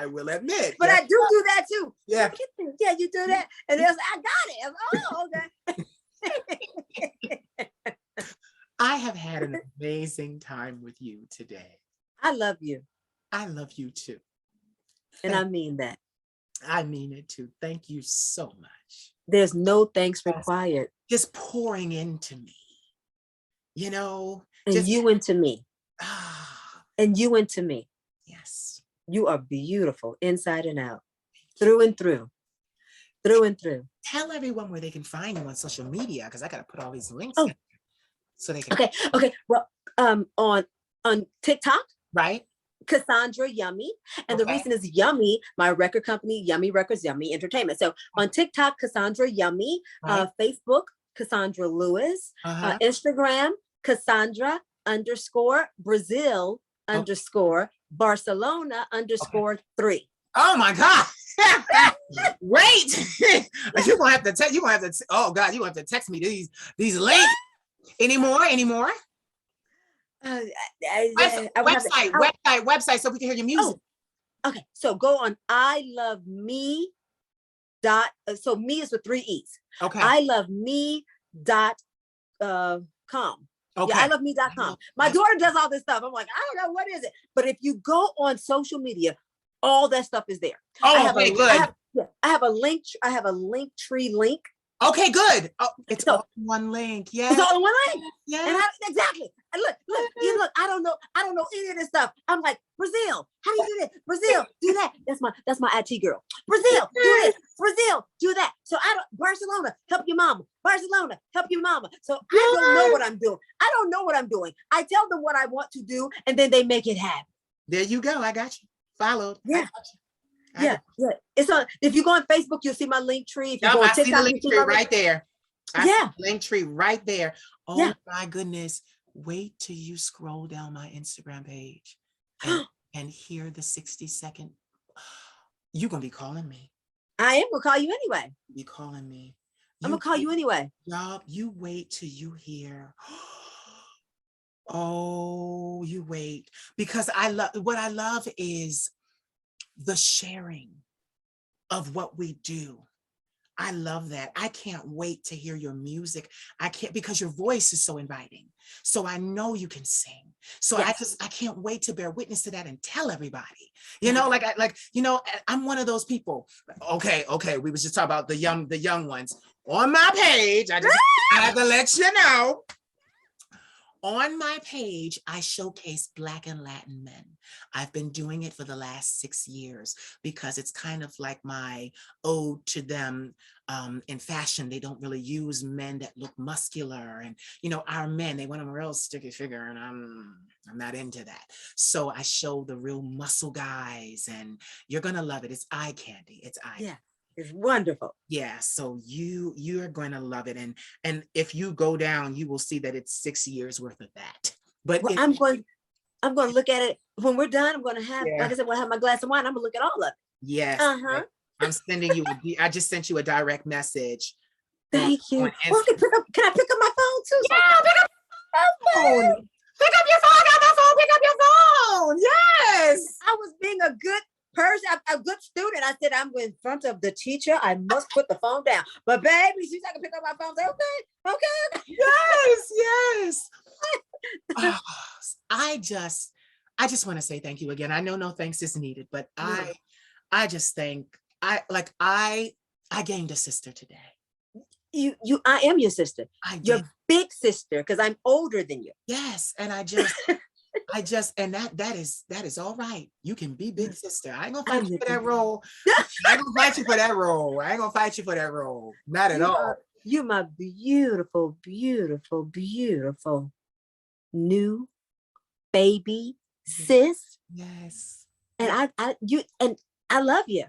will admit. But I do that too. Yeah. Yeah, you do that. And I got it. Okay. I have had an amazing time with you today. I love you. I love you too. And I mean that. I mean it too. Thank you so much. There's no thanks required. Just pouring into me, you know. And you into me. And you into me. Yes. You are beautiful inside and out. Through and through. Through and through. Tell everyone where they can find you on social media, because I got to put all these links in so they can. Okay. Well, on TikTok. Right. Cassandra Yummy. And the reason is Yummy, my record company, Yummy Records, Yummy Entertainment. So on TikTok, Cassandra Yummy, Facebook, Cassandra Lewis, Instagram, Cassandra _Brazil _Barcelona_3. Oh my God. Wait. You're gonna have to oh God, you're gonna have to text me these links. Anymore? Website, so we can hear your music. Okay, so go on I Love Me so me is with 3 E's. Okay. I Love Me .com. Okay. Yeah, ILoveMe.com. My daughter does all this stuff. I'm like, I don't know, what is it? But if you go on social media, all that stuff is there. Good. I have a link. I have a link tree link. Okay, good. Oh, it's all in one link. Yeah, it's all in one link. Yeah, exactly. And look. I don't know any of this stuff. I'm like, Brazil. How do you do this? Brazil, do that. That's my IT girl. Brazil, do this. Brazil, do that. So Barcelona, help your mama. Barcelona, help your mama. So I don't know what I'm doing. I tell them what I want to do, and then they make it happen. There you go. I got you. Followed. Yeah. Yeah. It's on. If you go on Facebook, you'll see my link tree. If you go on TikTok, see the link tree right there. Link tree right there. Oh my goodness! Wait till you scroll down my Instagram page and hear the 60-second. You're gonna be calling me. I am gonna call you anyway. Be calling me. I'm gonna call you anyway. Y'all, you wait till you hear. Oh, you wait, because what I love is the sharing of what we do. I love that. I can't wait to hear your music. I can't, because your voice is so inviting. So I know you can sing. So I can't wait to bear witness to that and tell everybody. You know, I'm one of those people. Okay. We was just talking about the young ones on my page. I have to let you know. On my page, I showcase Black and Latin men. I've been doing it for the last 6 years because it's kind of like my ode to them. In fashion, they don't really use men that look muscular, and our men, they want them real sticky figure, and I'm not into that. So I show the real muscle guys, and you're gonna love it. It's eye candy. It's eye. Yeah. It's wonderful. Yeah, so you're going to love it, and if you go down, you will see that it's 6 years worth of that. But I'm going to look at it when we're done. I'm going to have, like I said, we'll have my glass of wine. I'm going to look at all of it. Yes. I'm sending you. I just sent you a direct message. Thank you. Well, can I pick up my phone too? Yeah, pick up my phone. Pick up your phone. I got my phone. Pick up your phone. Yes. I was being a good person, a good student. I said, I'm in front of the teacher. I must put the phone down. But baby, she's not gonna pick up my phone. Say, okay. Yes. I just want to say thank you again. I know no thanks is needed, but No. I just think I gained a sister today. I am your sister. Your did. big sister, because I'm older than you. Yes, and and that is all right. You can be big sister. I ain't gonna fight you for that role. I ain't gonna fight you for that role. I ain't gonna fight you for that role. Not at all. You're my beautiful, beautiful, beautiful new baby sis. Yes. And I love you.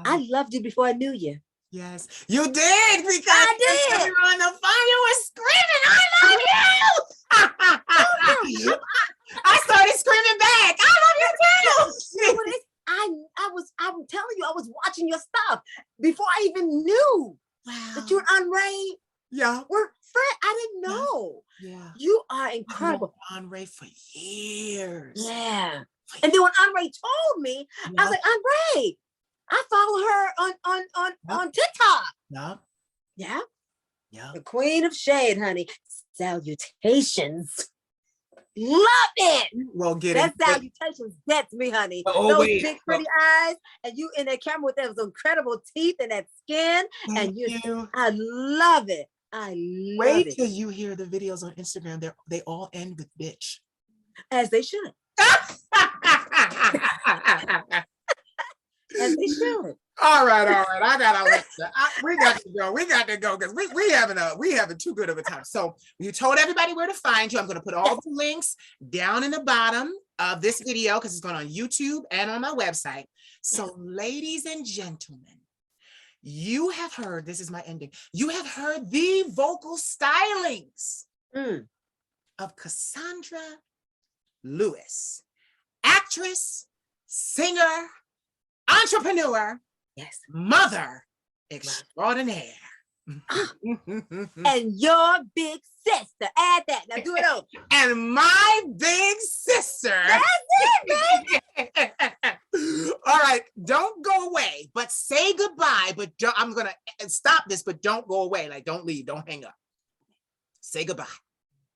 I loved you before I knew you. Yes, you did, because I did. You were on the phone, you were screaming, I love you. I started screaming back, I love you too. I'm telling you, I was watching your stuff before I even knew that you and Andre were friends. I didn't know. Yeah. You are incredible. I've known Andre for years. Yeah. And then when Andre told me, I was like, Andre, I follow her on TikTok. Yeah. Yeah. Yeah. The Queen of Shade, honey. Salutations. Love it. Well, that salutations gets me, honey. Oh, those big pretty eyes, and you in that camera with those incredible teeth and that skin. Thank you. I love it. I love Wait it. till you hear the videos on Instagram. They all end with bitch. As they should. As they should. All right. I gotta let we got to go because we having too good of a time. So you told everybody where to find you. I'm going to put all the links down in the bottom of this video because it's going on YouTube and on my website. So ladies and gentlemen, you have heard, this is my ending, you have heard the vocal stylings of Cassandra Lewis, actress, singer, entrepreneur, mother extraordinaire. And your big sister. Add that. Now do it over. And my big sister. That's it, baby. All right. Don't go away, but say goodbye. But I'm going to stop this, but don't go away. Like, don't leave. Don't hang up. Say goodbye.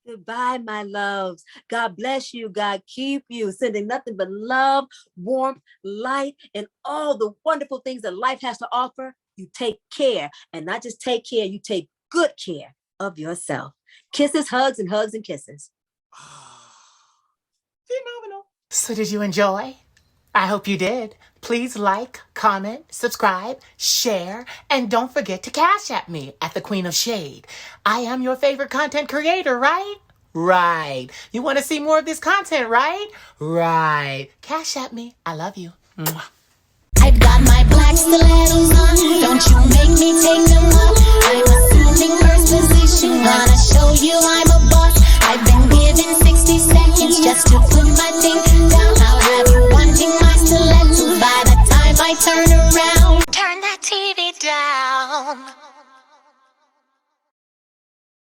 Goodbye, my loves. God bless you. God keep you. Sending nothing but love, warmth, light, and all the wonderful things that life has to offer. You take care, and not just take care, you take good care of yourself. Kisses, hugs, and kisses. Phenomenal. So did you enjoy? I hope you did. Please like, comment, subscribe, share, and don't forget to Cash App me at the Queen of Shade. I am your favorite content creator, right? Right. You want to see more of this content, right? Right. Cash App me. I love you. Mwah. I've got my black stilettos on. Don't you make me take them off. I'm assuming first position. Wanna show you I'm a boss. I've been given 60 seconds just to